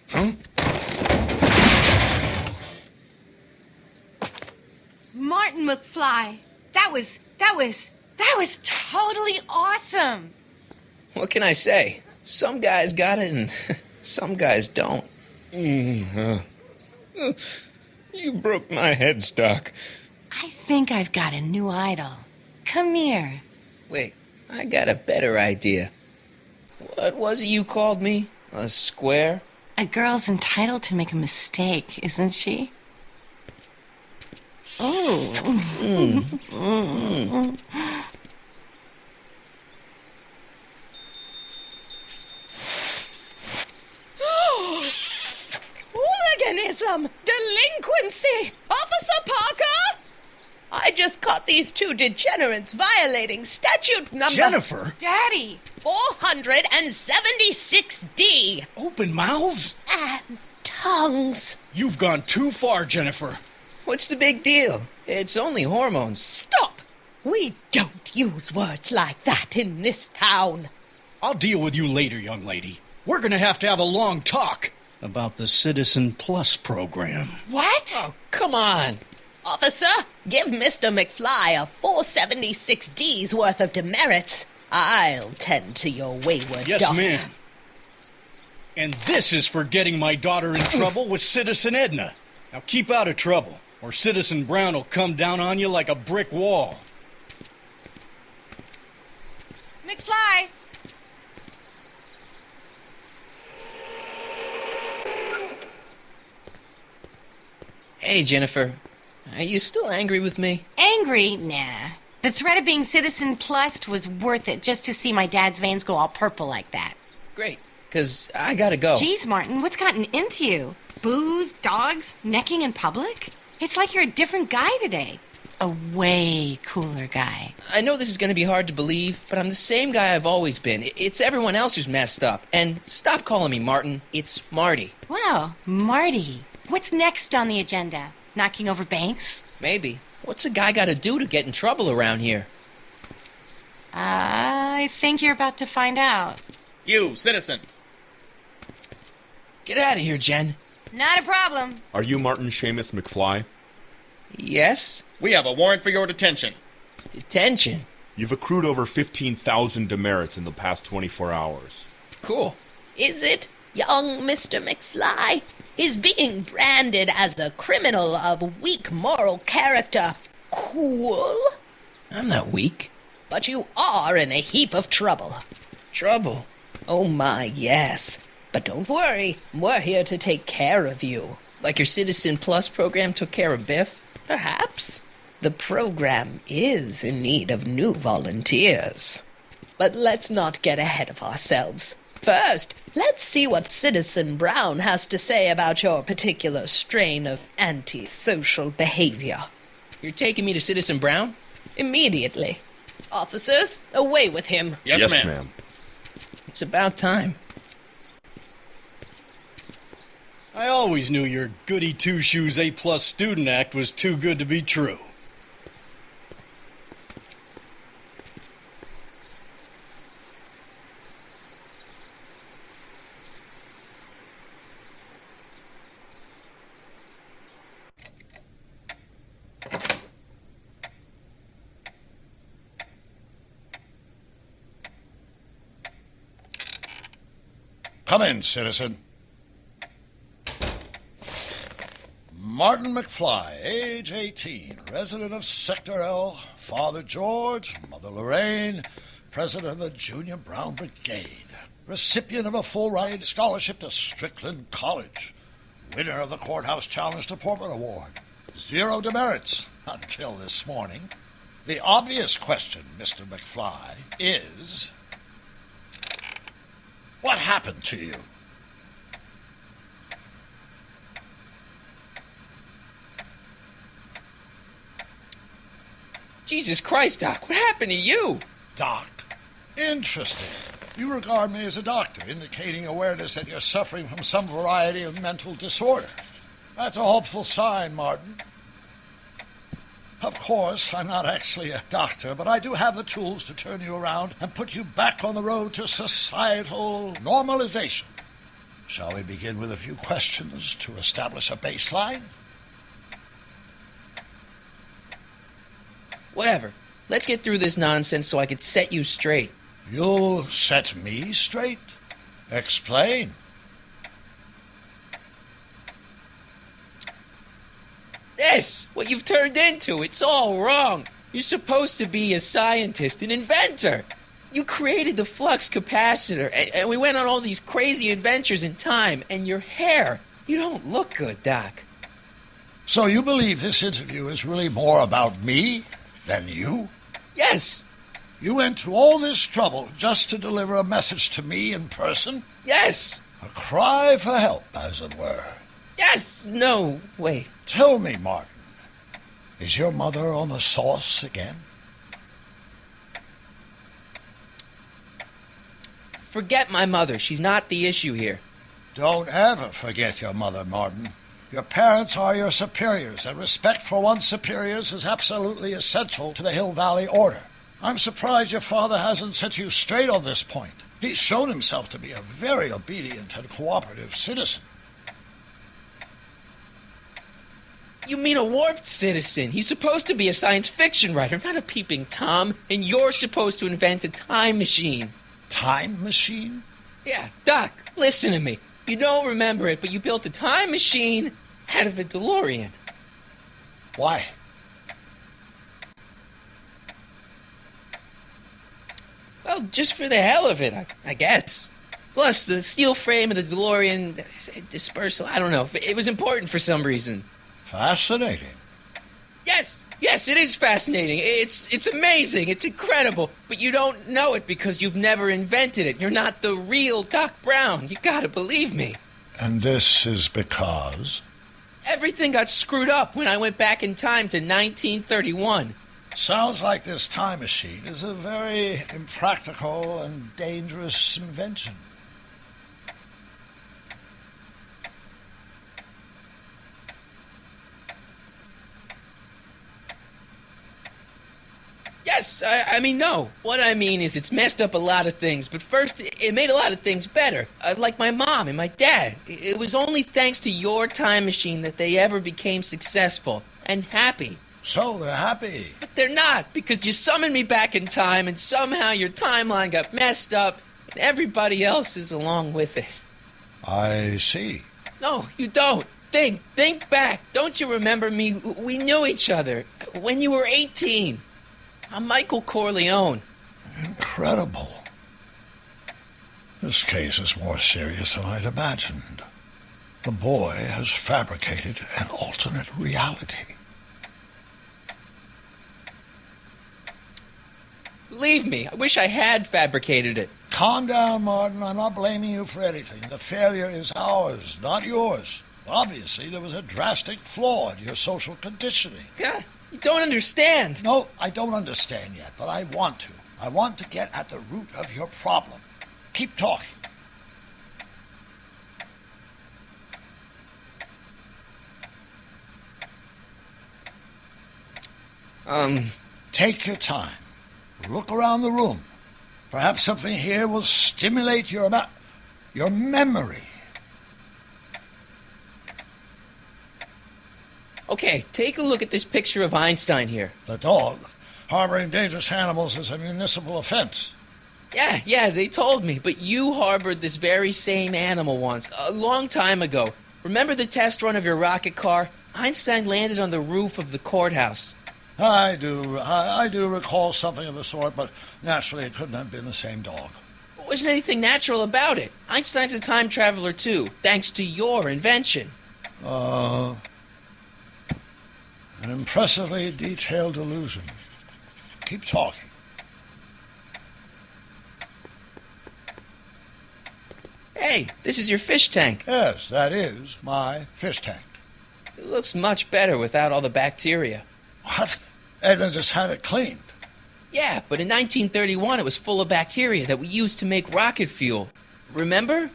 Huh? Martin McFly, that was totally awesome. What can I say? Some guys got it and some guys don't. You broke my headstock. I think I've got a new idol. Come here. Wait, I got a better idea. What was it you called me? A square? A girl's entitled to make a mistake, isn't she? Oh. Crime! Delinquency! Officer Parker! I just caught these two degenerates violating statute number... Jennifer! Daddy! 476D! Open mouths? And tongues. You've gone too far, Jennifer. What's the big deal? It's only hormones. Stop! We don't use words like that in this town. I'll deal with you later, young lady. We're gonna have to have a long talk about the Citizen Plus program. What? Oh, come on. Officer, give Mr. McFly a 476D's worth of demerits. I'll tend to your wayward Yes, daughter. ma'am. And this is for getting my daughter in trouble with Citizen Edna. Now keep out of trouble, or Citizen Brown will come down on you like a brick wall. McFly! Hey, Jennifer. Are you still angry with me? Angry? Nah. The threat of being Citizen Plus was worth it just to see my dad's veins go all purple like that. Great, because I gotta go. Geez, Martin, what's gotten into you? Booze, dogs, necking in public? It's like you're a different guy today. A way cooler guy. I know this is gonna be hard to believe, but I'm the same guy I've always been. It's everyone else who's messed up. And stop calling me Martin. It's Marty. Wow, Marty. What's next on the agenda? Knocking over banks? Maybe. What's a guy gotta do to get in trouble around here? I think you're about to find out. You, citizen. Get out of here, Jen. Not a problem. Are you Martin Seamus McFly? Yes? We have a warrant for your detention. Detention? You've accrued over 15,000 demerits in the past 24 hours. Cool. Is it, young Mr. McFly? Is being branded as a criminal of weak moral character cool? I'm not weak. But you are in a heap of trouble. Trouble? Oh my, yes. But don't worry, we're here to take care of you. Like your Citizen Plus program took care of Biff? Perhaps. The program is in need of new volunteers. But let's not get ahead of ourselves. First, let's see what Citizen Brown has to say about your particular strain of antisocial behavior. You're taking me to Citizen Brown? Immediately. Officers, away with him. Yes, ma'am. It's about time. I always knew your goody two-shoes A-plus student act was too good to be true. Come in, citizen. Martin McFly, age 18, resident of Sector L, Father George, Mother Lorraine, president of the Junior Brown Brigade, recipient of a full-ride scholarship to Strickland College, winner of the Courthouse Challenge Deportment Award, 0 demerits until this morning. The obvious question, Mr. McFly, is... what happened to you? Jesus Christ, Doc, what happened to you? Doc? Interesting. You regard me as a doctor, indicating awareness that you're suffering from some variety of mental disorder. That's a hopeful sign, Martin. Of course, I'm not actually a doctor, but I do have the tools to turn you around and put you back on the road to societal normalization. Shall we begin with a few questions to establish a baseline? Whatever. Let's get through this nonsense so I can set you straight. You'll set me straight? Explain. This! What you've turned into, it's all wrong. You're supposed to be a scientist, an inventor. You created the flux capacitor, and we went on all these crazy adventures in time, and your hair, you don't look good, Doc. So you believe this interview is really more about me than you? Yes. You went to all this trouble just to deliver a message to me in person? Yes. A cry for help, as it were. Yes! No, wait. Tell me, Martin, is your mother on the sauce again? Forget my mother. She's not the issue here. Don't ever forget your mother, Martin. Your parents are your superiors, and respect for one's superiors is absolutely essential to the Hill Valley Order. I'm surprised your father hasn't set you straight on this point. He's shown himself to be a very obedient and cooperative citizen. You mean a warped citizen? He's supposed to be a science fiction writer, not a peeping Tom, and you're supposed to invent a time machine. Time machine? Yeah, Doc, listen to me. You don't remember it, but you built a time machine out of a DeLorean. Why? Well, just for the hell of it, I guess. Plus, the steel frame of the DeLorean, dispersal, I don't know. It was important for some reason. Fascinating. Yes, it is fascinating. It's amazing. It's incredible. But you don't know it because you've never invented it. You're not the real Doc Brown. You gotta believe me. And this is because? Everything got screwed up when I went back in time to 1931. Sounds like this time machine is a very impractical and dangerous invention. Yes, I mean, no. What I mean is it's messed up a lot of things, but first, it made a lot of things better. Like my mom and my dad. It was only thanks to your time machine that they ever became successful and happy. So they're happy. But they're not, because you summoned me back in time, and somehow your timeline got messed up, and everybody else is along with it. I see. No, you don't. Think back. Don't you remember me? We knew each other when you were 18. I'm Michael Corleone. Incredible. This case is more serious than I'd imagined. The boy has fabricated an alternate reality. Believe me, I wish I had fabricated it. Calm down, Martin. I'm not blaming you for anything. The failure is ours, not yours. Obviously, there was a drastic flaw in your social conditioning. God, you don't understand. No, I don't understand yet, but I want to. I want to get at the root of your problem. Keep talking. Take your time. Look around the room. Perhaps something here will stimulate your memory. Okay, take a look at this picture of Einstein here. The dog. Harboring dangerous animals is a municipal offense. Yeah, they told me, but you harbored this very same animal once, a long time ago. Remember the test run of your rocket car? Einstein landed on the roof of the courthouse. I do recall something of the sort, but naturally it couldn't have been the same dog. There wasn't anything natural about it. Einstein's a time traveler too, thanks to your invention. An impressively detailed illusion. Keep talking. Hey, this is your fish tank. Yes, that is my fish tank. It looks much better without all the bacteria. What? Edna just had it cleaned. Yeah, but in 1931 it was full of bacteria that we used to make rocket fuel. Remember?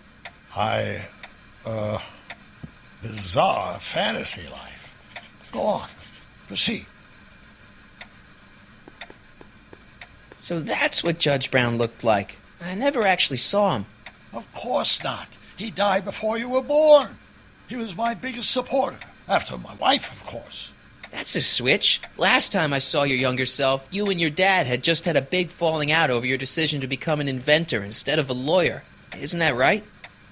Bizarre fantasy life. Go on. Proceed. So that's what Judge Brown looked like. I never actually saw him. Of course not. He died before you were born. He was my biggest supporter. After my wife, of course. That's a switch. Last time I saw your younger self, you and your dad had just had a big falling out over your decision to become an inventor instead of a lawyer. Isn't that right?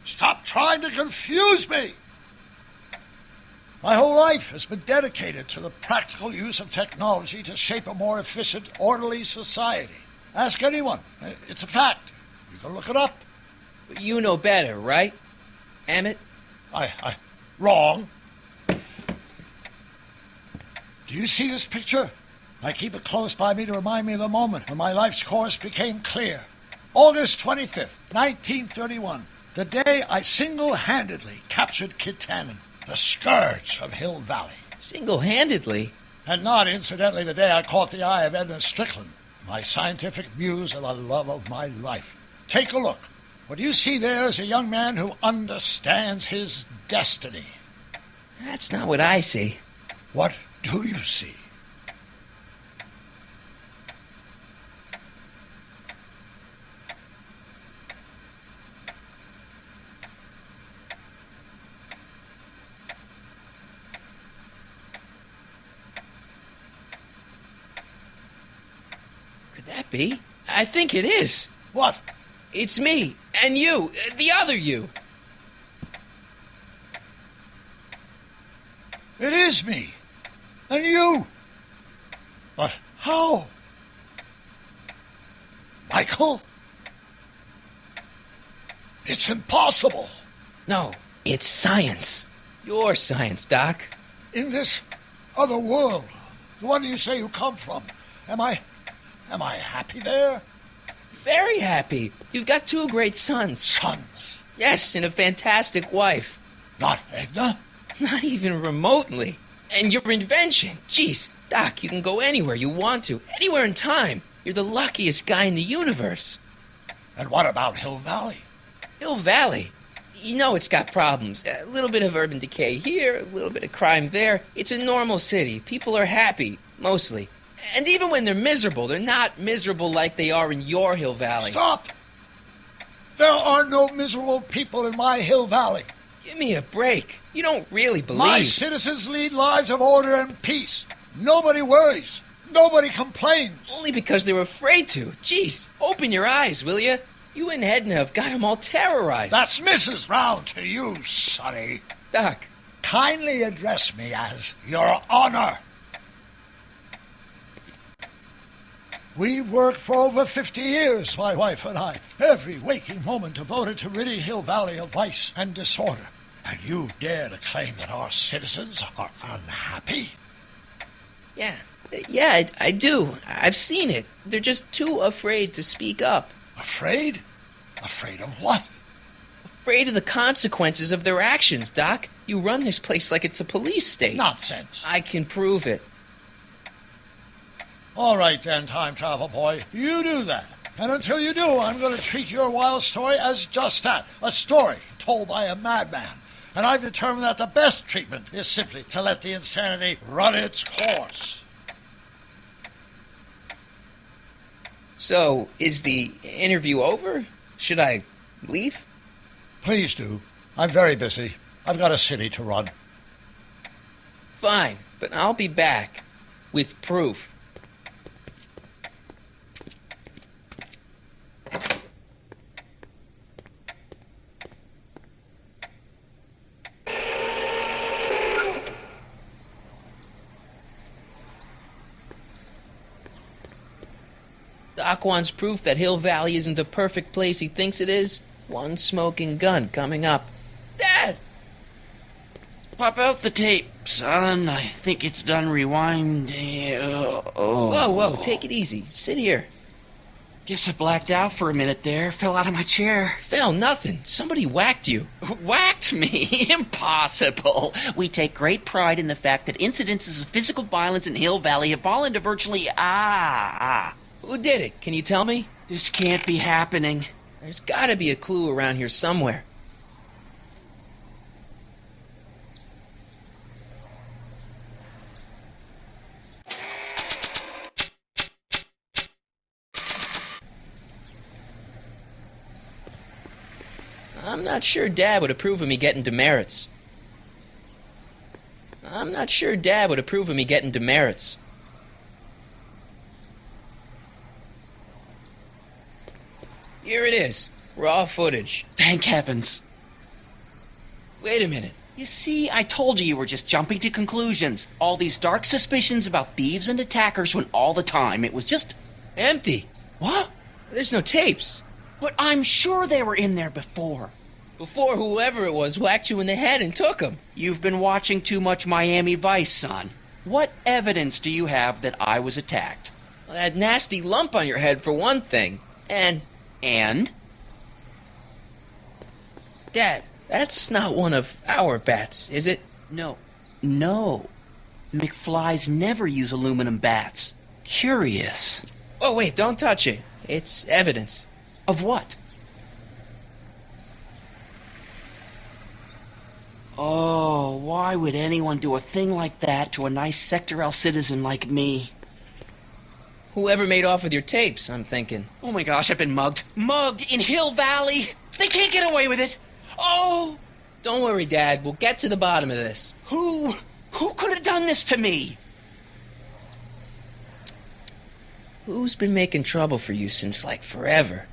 Stop trying to confuse me! My whole life has been dedicated to the practical use of technology to shape a more efficient, orderly society. Ask anyone. It's a fact. You can look it up. But you know better, right? Emmett? Wrong. Do you see this picture? I keep it close by me to remind me of the moment when my life's course became clear. August 25th, 1931, the day I single-handedly captured Kit Tannen. The scourge of Hill Valley. Single-handedly? And not incidentally the day I caught the eye of Edna Strickland, my scientific muse and the love of my life. Take a look. What you see there is a young man who understands his destiny. That's not what I see. What do you see? Could that be? I think it is. What? It's me, and you, the other you. It is me. And you. But how? Michael? It's impossible. No, it's science. Your science, Doc. In this other world, the one you say you come from, am I happy there? Very happy. You've got 2 great sons. Sons? Yes, and a fantastic wife. Not Edna? Not even remotely. And your invention. Jeez, Doc, you can go anywhere you want to. Anywhere in time. You're the luckiest guy in the universe. And what about Hill Valley? Hill Valley? You know it's got problems. A little bit of urban decay here, a little bit of crime there. It's a normal city. People are happy, mostly. And even when they're miserable, they're not miserable like they are in your Hill Valley. Stop! There are no miserable people in my Hill Valley. Give me a break. You don't really believe... My citizens lead lives of order and peace. Nobody worries. Nobody complains. Only because they're afraid to. Jeez, open your eyes, will you? You and Edna have got them all terrorized. That's Mrs. Brown to you, Sonny. Doc. Kindly address me as Your Honor. We've worked for over 50 years, my wife and I. Every waking moment devoted to ridding Hill Valley of vice and disorder. And you dare to claim that our citizens are unhappy? Yeah, I do. I've seen it. They're just too afraid to speak up. Afraid? Afraid of what? Afraid of the consequences of their actions, Doc. You run this place like it's a police state. Nonsense. I can prove it. All right then, time travel boy. You do that. And until you do, I'm going to treat your wild story as just that. A story told by a madman. And I've determined that the best treatment is simply to let the insanity run its course. So, is the interview over? Should I leave? Please do. I'm very busy. I've got a city to run. Fine, but I'll be back. With proof. Doc wants proof that Hill Valley isn't the perfect place he thinks it is. One smoking gun coming up. Dad! Pop out the tape, son. I think it's done rewinding. Whoa, take it easy. Sit here. Guess I blacked out for a minute there. Fell out of my chair. Fell nothing. Somebody whacked you. Whacked me? Impossible. We take great pride in the fact that incidences of physical violence in Hill Valley have fallen to virtually... Who did it? Can you tell me? This can't be happening. There's gotta be a clue around here somewhere. I'm not sure Dad would approve of me getting demerits. Here it is. Raw footage. Thank heavens. Wait a minute. You see, I told you were just jumping to conclusions. All these dark suspicions about thieves and attackers when all the time it was just... empty. What? There's no tapes. But I'm sure they were in there before. Before whoever it was whacked you in the head and took them. You've been watching too much Miami Vice, son. What evidence do you have that I was attacked? Well, that nasty lump on your head, for one thing. And? Dad, that's not one of our bats, is it? No. McFlys never use aluminum bats. Curious. Oh, wait, don't touch it. It's evidence. Of what? Oh, why would anyone do a thing like that to a nice Sector L citizen like me? Whoever made off with your tapes, I'm thinking. Oh my gosh, I've been mugged. Mugged in Hill Valley! They can't get away with it! Oh! Don't worry, Dad. We'll get to the bottom of this. Who could have done this to me? Who's been making trouble for you since, like, forever?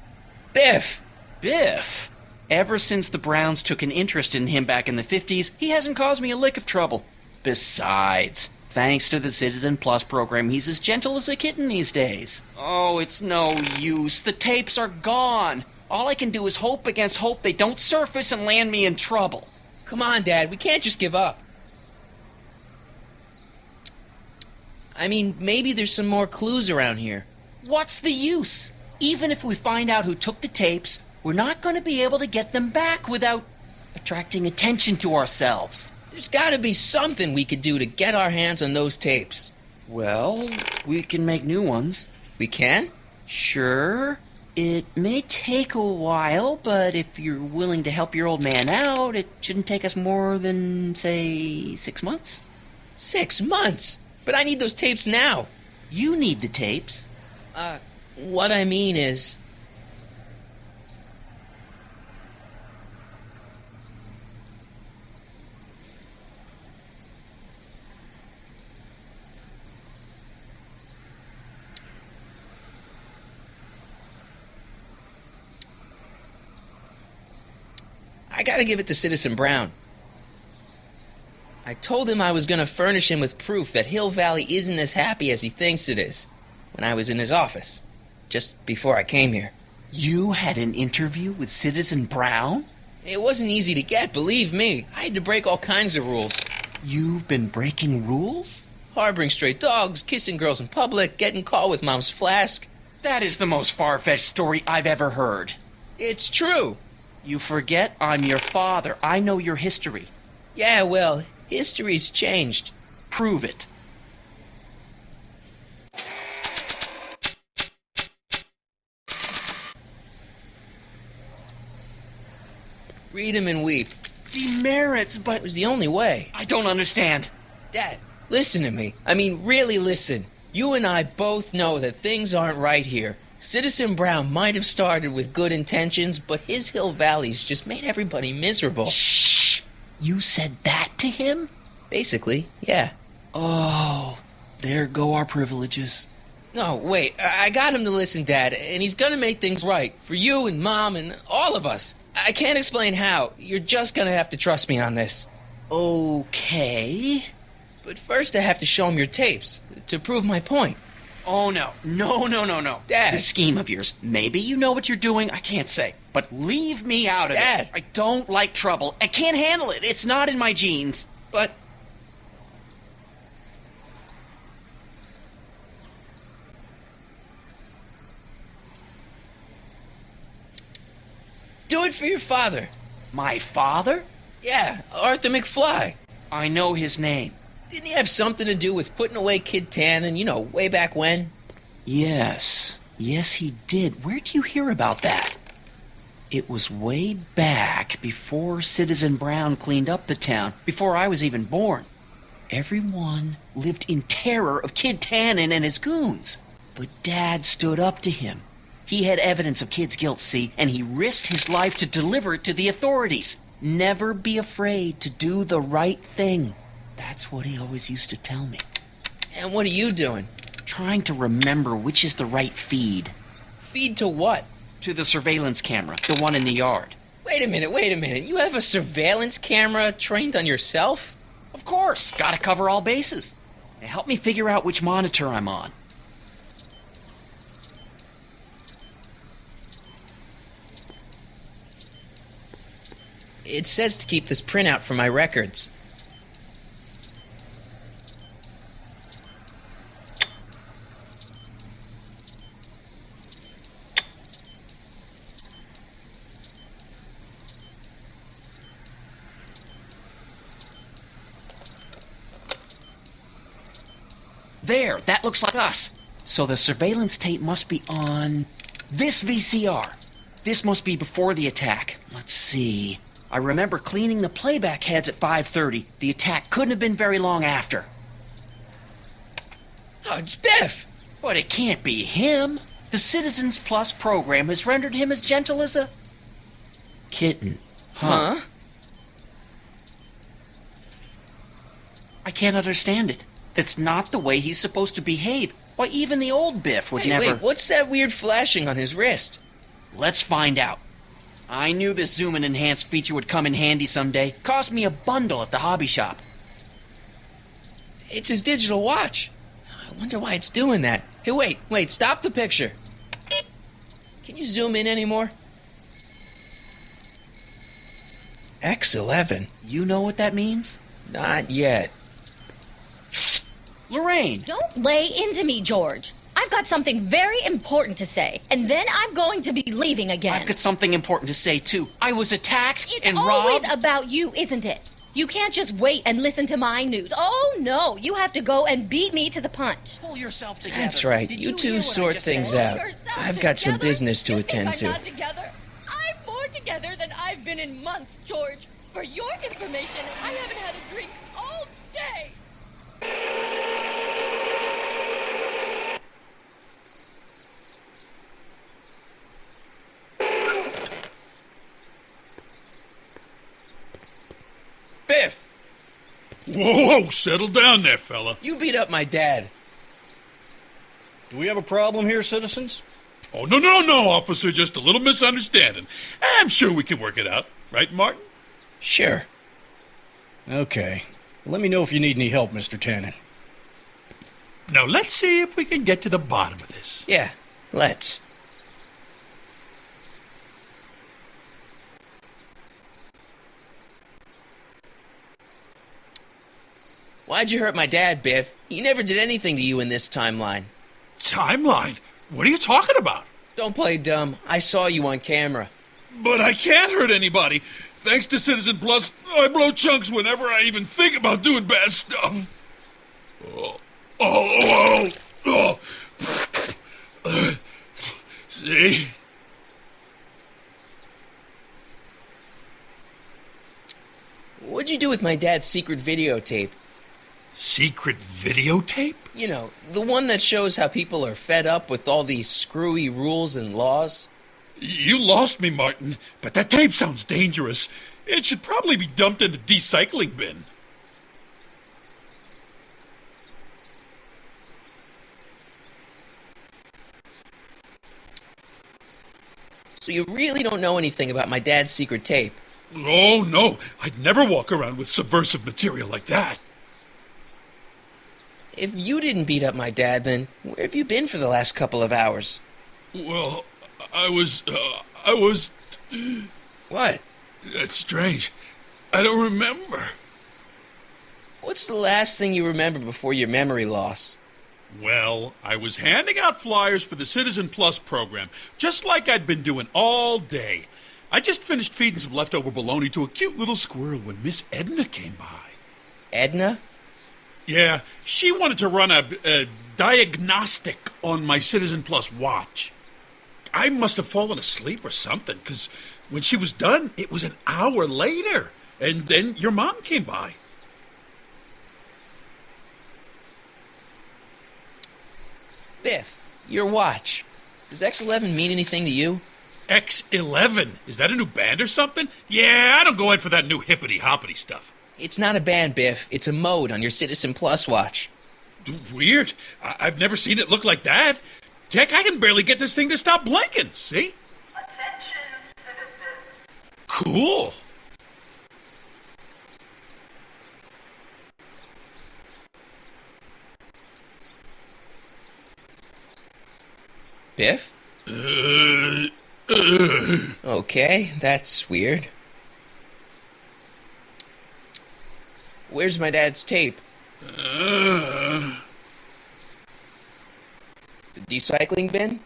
Biff! Biff? Ever since the Browns took an interest in him back in the 50s, he hasn't caused me a lick of trouble. Besides, thanks to the Citizen Plus program, he's as gentle as a kitten these days. Oh, it's no use. The tapes are gone. All I can do is hope against hope they don't surface and land me in trouble. Come on, Dad. We can't just give up. I mean, maybe there's some more clues around here. What's the use? Even if we find out who took the tapes, we're not going to be able to get them back without attracting attention to ourselves. There's got to be something we could do to get our hands on those tapes. Well, we can make new ones. We can? Sure. It may take a while, but if you're willing to help your old man out, it shouldn't take us more than, say, 6 months. 6 months? But I need those tapes now. You need the tapes. What I mean is... I gotta give it to Citizen Brown. I told him I was gonna furnish him with proof that Hill Valley isn't as happy as he thinks it is when I was in his office, just before I came here. You had an interview with Citizen Brown? It wasn't easy to get, believe me. I had to break all kinds of rules. You've been breaking rules? Harboring stray dogs, kissing girls in public, getting caught with Mom's flask. That is the most far-fetched story I've ever heard. It's true. You forget I'm your father. I know your history. Yeah, well, history's changed. Prove it. Read him and weep. Demerits, but... It was the only way. I don't understand. Dad, listen to me. I mean, really listen. You and I both know that things aren't right here. Citizen Brown might have started with good intentions, but his Hill Valley's just made everybody miserable. Shh! You said that to him? Basically, yeah. Oh, there go our privileges. No, wait. I got him to listen, Dad, and he's gonna make things right. For you and Mom and all of us. I can't explain how. You're just gonna have to trust me on this. Okay. But first I have to show him your tapes, to prove my point. Oh, no. No. Dad. This scheme of yours, maybe you know what you're doing, I can't say. But leave me out of it. Dad. I don't like trouble. I can't handle it. It's not in my genes. But... do it for your father. My father? Yeah, Arthur McFly. I know his name. Didn't he have something to do with putting away Kid Tannen, you know, way back when? Yes, he did. Where'd you hear about that? It was way back before Citizen Brown cleaned up the town, before I was even born. Everyone lived in terror of Kid Tannen and his goons. But Dad stood up to him. He had evidence of Kid's guilt, see, and he risked his life to deliver it to the authorities. Never be afraid to do the right thing. That's what he always used to tell me. And what are you doing? Trying to remember which is the right feed. Feed to what? To the surveillance camera, the one in the yard. Wait a minute. You have a surveillance camera trained on yourself? Of course. Gotta cover all bases. Now help me figure out which monitor I'm on. It says to keep this printout for my records. There, that looks like us. So the surveillance tape must be on this VCR. This must be before the attack. Let's see. I remember cleaning the playback heads at 5:30. The attack couldn't have been very long after. Oh, it's Biff! But it can't be him. The Citizens Plus program has rendered him as gentle as a kitten. Huh? I can't understand it. That's not the way he's supposed to behave. Why, even the old Biff would never... Wait, what's that weird flashing on his wrist? Let's find out. I knew this zoom and enhance feature would come in handy someday. Cost me a bundle at the hobby shop. It's his digital watch. I wonder why it's doing that. Hey, wait, stop the picture. Can you zoom in anymore? X11. You know what that means? Not yet. Lorraine! Don't lay into me, George. I've got something very important to say, and then I'm going to be leaving again. I've got something important to say, too. I was attacked and It's always robbed. about you, isn't it? You can't just wait and listen to my news. Oh, no. You have to go and beat me to the punch. Pull yourself together. That's right. Did You hear two what I sort just things said? out. I've got some business to attend I'm to. not together. I'm more together than I've been in months, George. For your information, I haven't had a drink all day. Biff! Whoa, settle down there, fella. You beat up my dad. Do we have a problem here, citizens? Oh, no, officer. Just a little misunderstanding. I'm sure we can work it out. Right, Martin? Sure. Okay. Let me know if you need any help, Mr. Tannen. Now, let's see if we can get to the bottom of this. Yeah, let's. Why'd you hurt my dad, Biff? He never did anything to you in this timeline. Timeline? What are you talking about? Don't play dumb. I saw you on camera. But I can't hurt anybody. Thanks to Citizen Plus, I blow chunks whenever I even think about doing bad stuff. See? What'd you do with my dad's secret videotape? Secret videotape? You know, the one that shows how people are fed up with all these screwy rules and laws. You lost me, Martin, but that tape sounds dangerous. It should probably be dumped in the recycling bin. So you really don't know anything about my dad's secret tape? Oh, no. I'd never walk around with subversive material like that. If you didn't beat up my dad, then where have you been for the last couple of hours? Well, I was... What? That's strange. I don't remember. What's the last thing you remember before your memory loss? Well, I was handing out flyers for the Citizen Plus program, just like I'd been doing all day. I just finished feeding some leftover bologna to a cute little squirrel when Miss Edna came by. Edna? Yeah, she wanted to run a diagnostic on my Citizen Plus watch. I must have fallen asleep or something, because when she was done, it was an hour later. And then your mom came by. Biff, your watch. Does X11 mean anything to you? X11? Is that a new band or something? Yeah, I don't go in for that new hippity-hoppity stuff. It's not a band, Biff. It's a mode on your Citizen Plus watch. Weird. I've never seen it look like that. Heck, I can barely get this thing to stop blinking. See? Attention, citizens. Cool. Biff? Okay, that's weird. Where's my dad's tape? The recycling bin?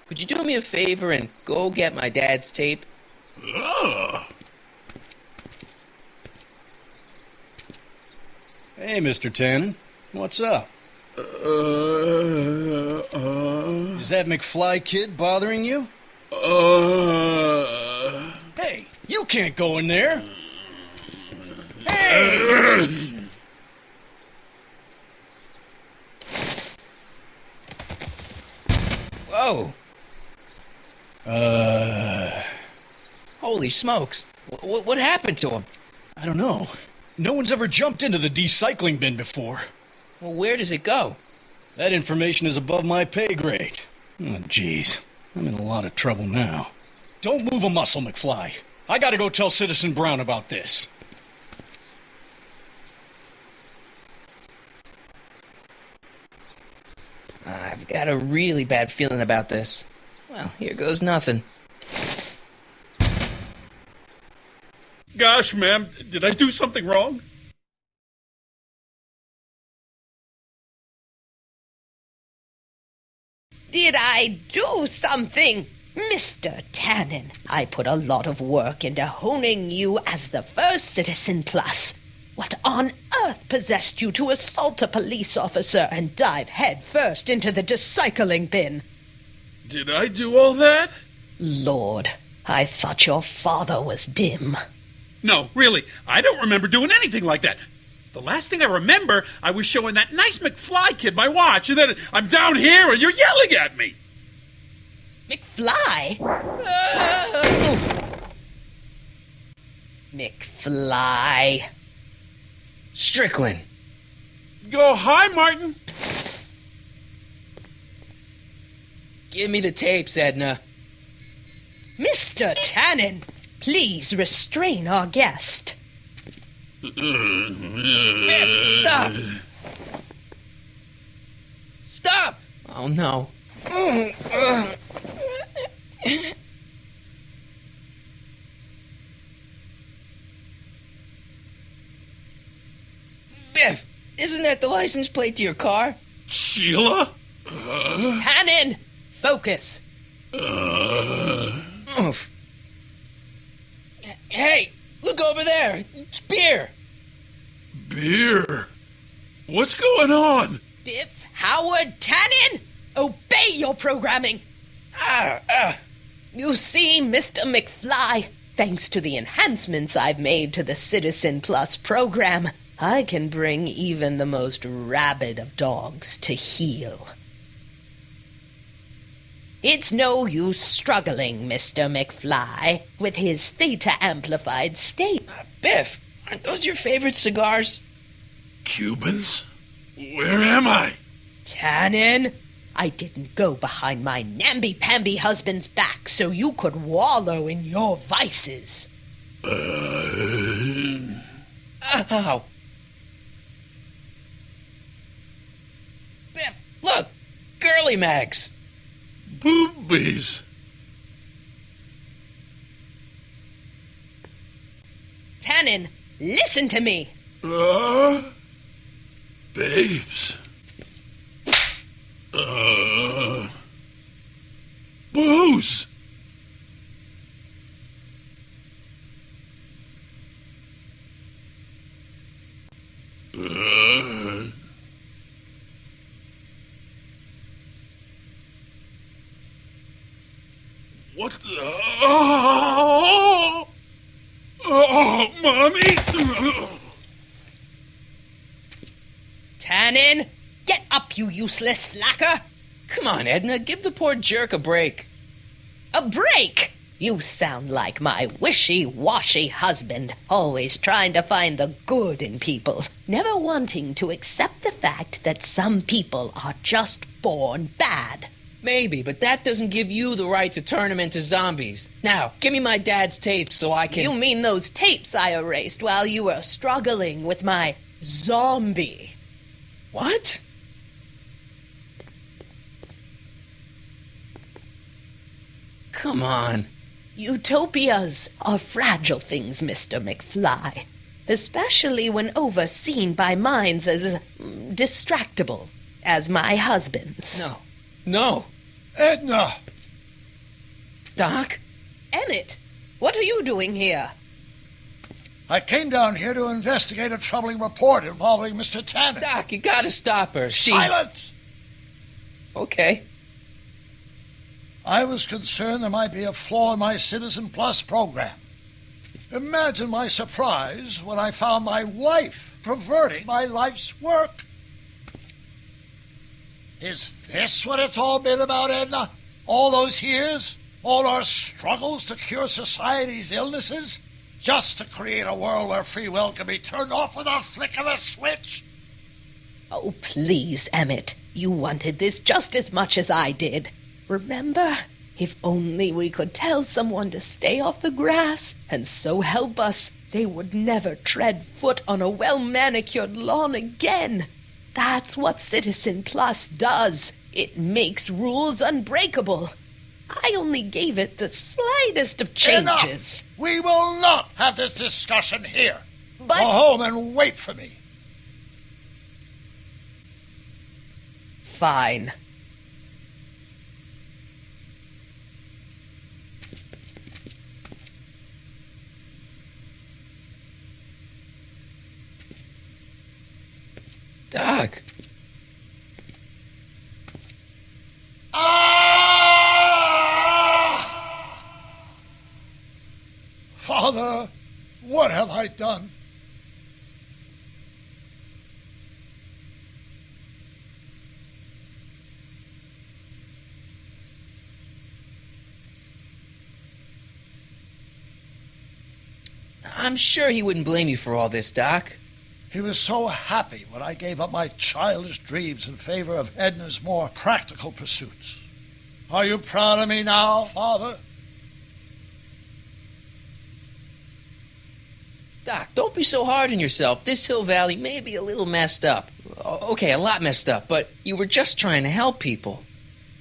Could you do me a favor and go get my dad's tape? Hey, Mr. Tannen. What's up? Is that McFly kid bothering you? Hey, you can't go in there! Hey! Whoa! Holy smokes. What happened to him? I don't know. No one's ever jumped into the decycling bin before. Well, where does it go? That information is above my pay grade. Oh, jeez. I'm in a lot of trouble now. Don't move a muscle, McFly. I gotta go tell Citizen Brown about this. I've got a really bad feeling about this. Well, here goes nothing. Gosh, ma'am, did I do something wrong? Did I do something? Mr. Tannen, I put a lot of work into honing you as the first Citizen Plus. What on earth possessed you to assault a police officer and dive headfirst into the decycling bin? Did I do all that? Lord, I thought your father was dim. No, really, I don't remember doing anything like that. The last thing I remember, I was showing that nice McFly kid my watch, and then I'm down here and you're yelling at me. McFly? McFly. Strickland. Go, hi, Martin. Give me the tapes, Edna. Mr. Tannen, please restrain our guest. Biff, stop! Stop! Oh, no. Biff, isn't that the license plate to your car? Sheila? Tannen, focus. Oof. Hey, look over there. It's beer. Beer? What's going on? Biff Howard Tannen, obey your programming. You see, Mr. McFly, thanks to the enhancements I've made to the Citizen Plus program, I can bring even the most rabid of dogs to heel. It's no use struggling, Mr. McFly, with his theta-amplified state. Biff, aren't those your favorite cigars? Cubans? Where am I? Tannen, I didn't go behind my namby-pamby husband's back so you could wallow in your vices. Ow. Biff, look! Girly mags! Boobies. Tannen, listen to me. Babes. Booze. What the... Oh, Mommy! Tannen, get up, you useless slacker! Come on, Edna, give the poor jerk a break. A break? You sound like my wishy-washy husband, always trying to find the good in people, never wanting to accept the fact that some people are just born bad. Maybe, but that doesn't give you the right to turn them into zombies. Now, give me my dad's tapes so I can... You mean those tapes I erased while you were struggling with my zombie? What? Come on. Utopias are fragile things, Mr. McFly, especially when overseen by minds as distractible as my husband's. No. Edna! Doc? Emmett, what are you doing here? I came down here to investigate a troubling report involving Mr. Tanner. Doc, you gotta stop her. Silence! Okay. I was concerned there might be a flaw in my Citizen Plus program. Imagine my surprise when I found my wife perverting my life's work. Is this what it's all been about, Edna? All those years? All our struggles to cure society's illnesses? Just to create a world where free will can be turned off with a flick of a switch? Oh, please, Emmett. You wanted this just as much as I did. Remember? If only we could tell someone to stay off the grass, and so help us, they would never tread foot on a well-manicured lawn again. That's what Citizen Plus does. It makes rules unbreakable. I only gave it the slightest of changes. Enough! We will not have this discussion here. But... Go home and wait for me. Fine. Doc. Father, what have I done? I'm sure he wouldn't blame you for all this, Doc. He was so happy when I gave up my childish dreams in favor of Edna's more practical pursuits. Are you proud of me now, Father? Doc, don't be so hard on yourself. This Hill Valley may be a little messed up. Okay, a lot messed up, but you were just trying to help people.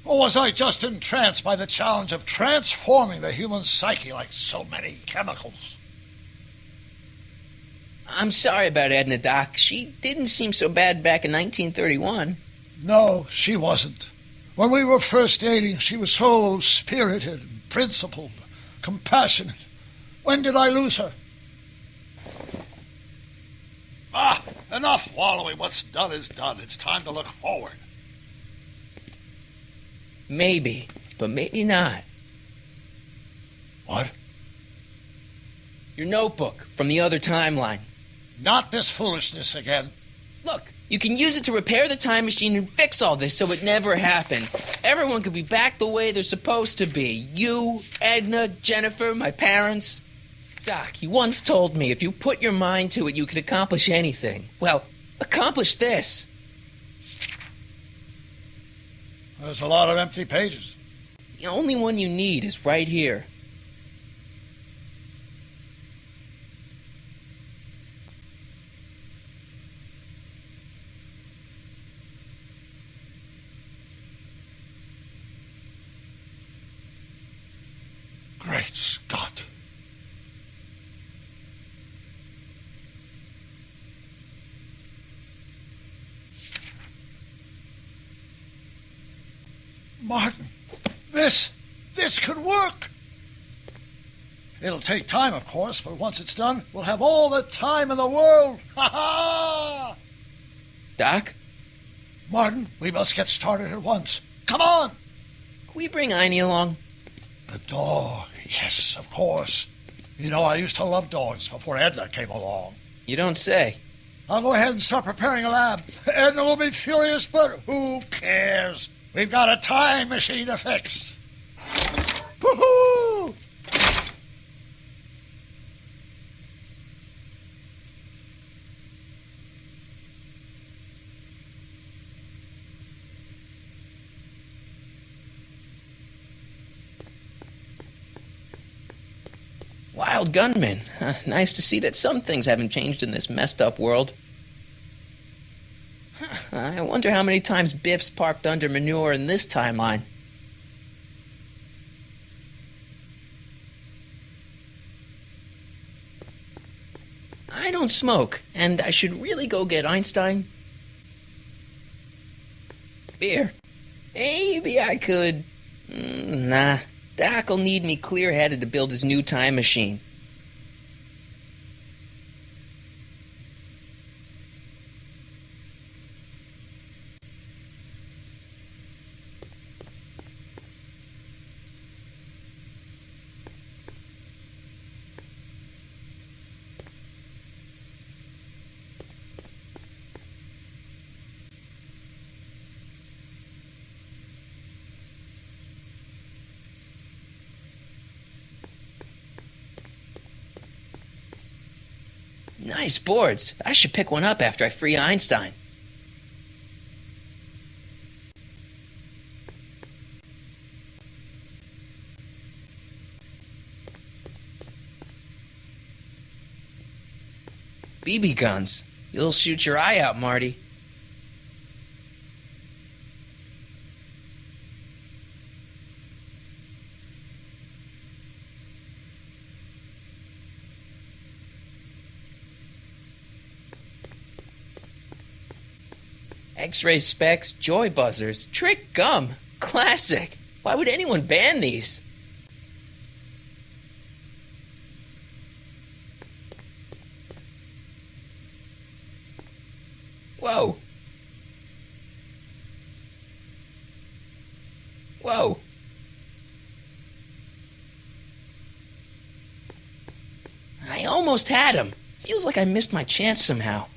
Or was I just entranced by the challenge of transforming the human psyche like so many chemicals? I'm sorry about Edna, Doc. She didn't seem so bad back in 1931. No, she wasn't. When we were first dating, she was so spirited, principled, compassionate. When did I lose her? Enough wallowing. What's done is done. It's time to look forward. Maybe, but maybe not. What? Your notebook from the other timeline. Not this foolishness again. Look, you can use it to repair the time machine and fix all this so it never happened. Everyone could be back the way they're supposed to be. You, Edna, Jennifer, my parents. Doc, you once told me if you put your mind to it, you could accomplish anything. Well, accomplish this. There's a lot of empty pages. The only one you need is right here. Great Scott. Martin, this could work. It'll take time, of course, but once it's done, we'll have all the time in the world. Ha ha! Doc? Martin, we must get started at once. Come on! Can we bring Einie along? The dog, yes, of course. You know, I used to love dogs before Edna came along. You don't say. I'll go ahead and start preparing a lab. Edna will be furious, but who cares? We've got a time machine to fix. Woohoo! Wild gunman. Nice to see that some things haven't changed in this messed up world. I wonder how many times Biff's parked under manure in this timeline. I don't smoke, and I should really go get Einstein. Beer. Maybe I could... Nah. Doc'll need me clear-headed to build his new time machine. Nice boards. I should pick one up after I free Einstein. BB guns. You'll shoot your eye out, Marty. X-ray specs, joy buzzers, trick gum. Classic. Why would anyone ban these? Whoa. Whoa. I almost had him. Feels like I missed my chance somehow.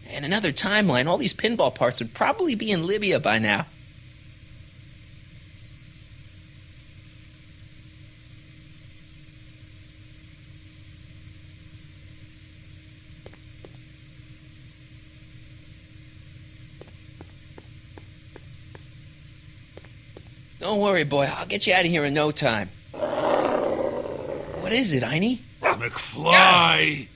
In another timeline, all these pinball parts would probably be in Libya by now. Don't worry, boy. I'll get you out of here in no time. What is it, Einie? McFly!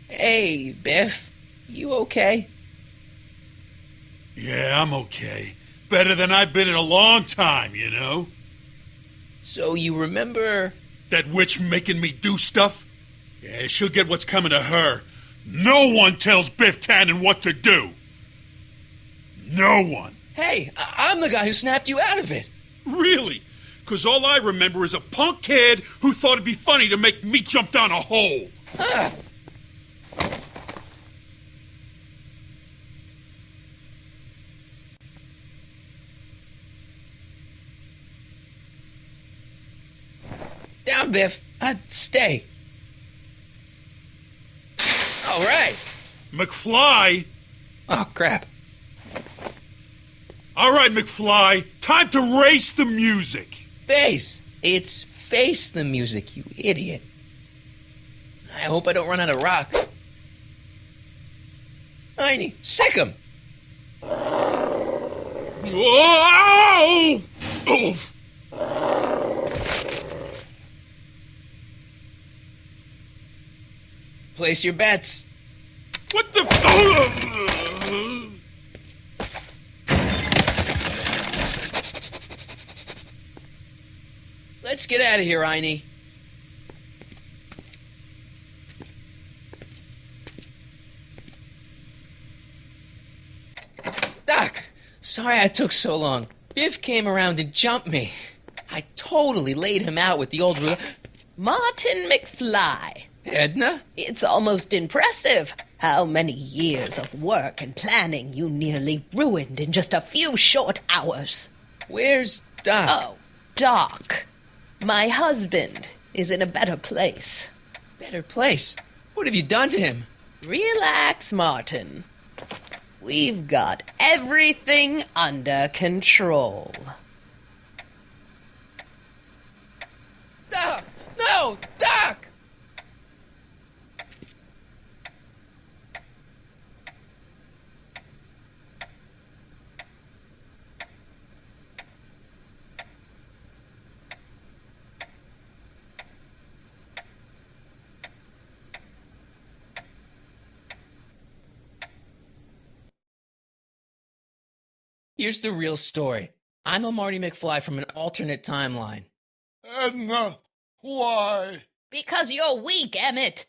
Hey, Biff. You okay? Yeah, I'm okay. Better than I've been in a long time, you know? So you remember... That witch making me do stuff? Yeah, she'll get what's coming to her. No one tells Biff Tannen what to do. No one. Hey, I'm the guy who snapped you out of it. Really? Because all I remember is a punk kid who thought it'd be funny to make me jump down a hole. Ah. Down, Biff. Stay. All right. McFly? Oh, crap. All right, McFly. Time to race the music. Face. It's face the music, you idiot. I hope I don't run out of rock. Einie, sick him. Whoa! Oof. Place your bets. What the... Let's get out of here, Einie. Doc, sorry I took so long. Biff came around and jumped me. I totally laid him out with the old... Martin McFly. Edna? It's almost impressive how many years of work and planning you nearly ruined in just a few short hours. Where's Doc? Oh, Doc. My husband is in a better place. Better place? What have you done to him? Relax, Martin. We've got everything under control. Doc! No! Doc! Here's the real story. I'm a Marty McFly from an alternate timeline. Edna, why? Because you're weak, Emmett.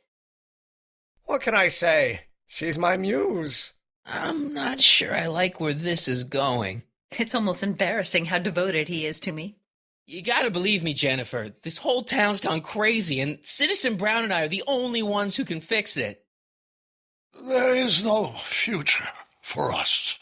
What can I say? She's my muse. I'm not sure I like where this is going. It's almost embarrassing how devoted he is to me. You gotta believe me, Jennifer. This whole town's gone crazy, and Citizen Brown and I are the only ones who can fix it. There is no future for us.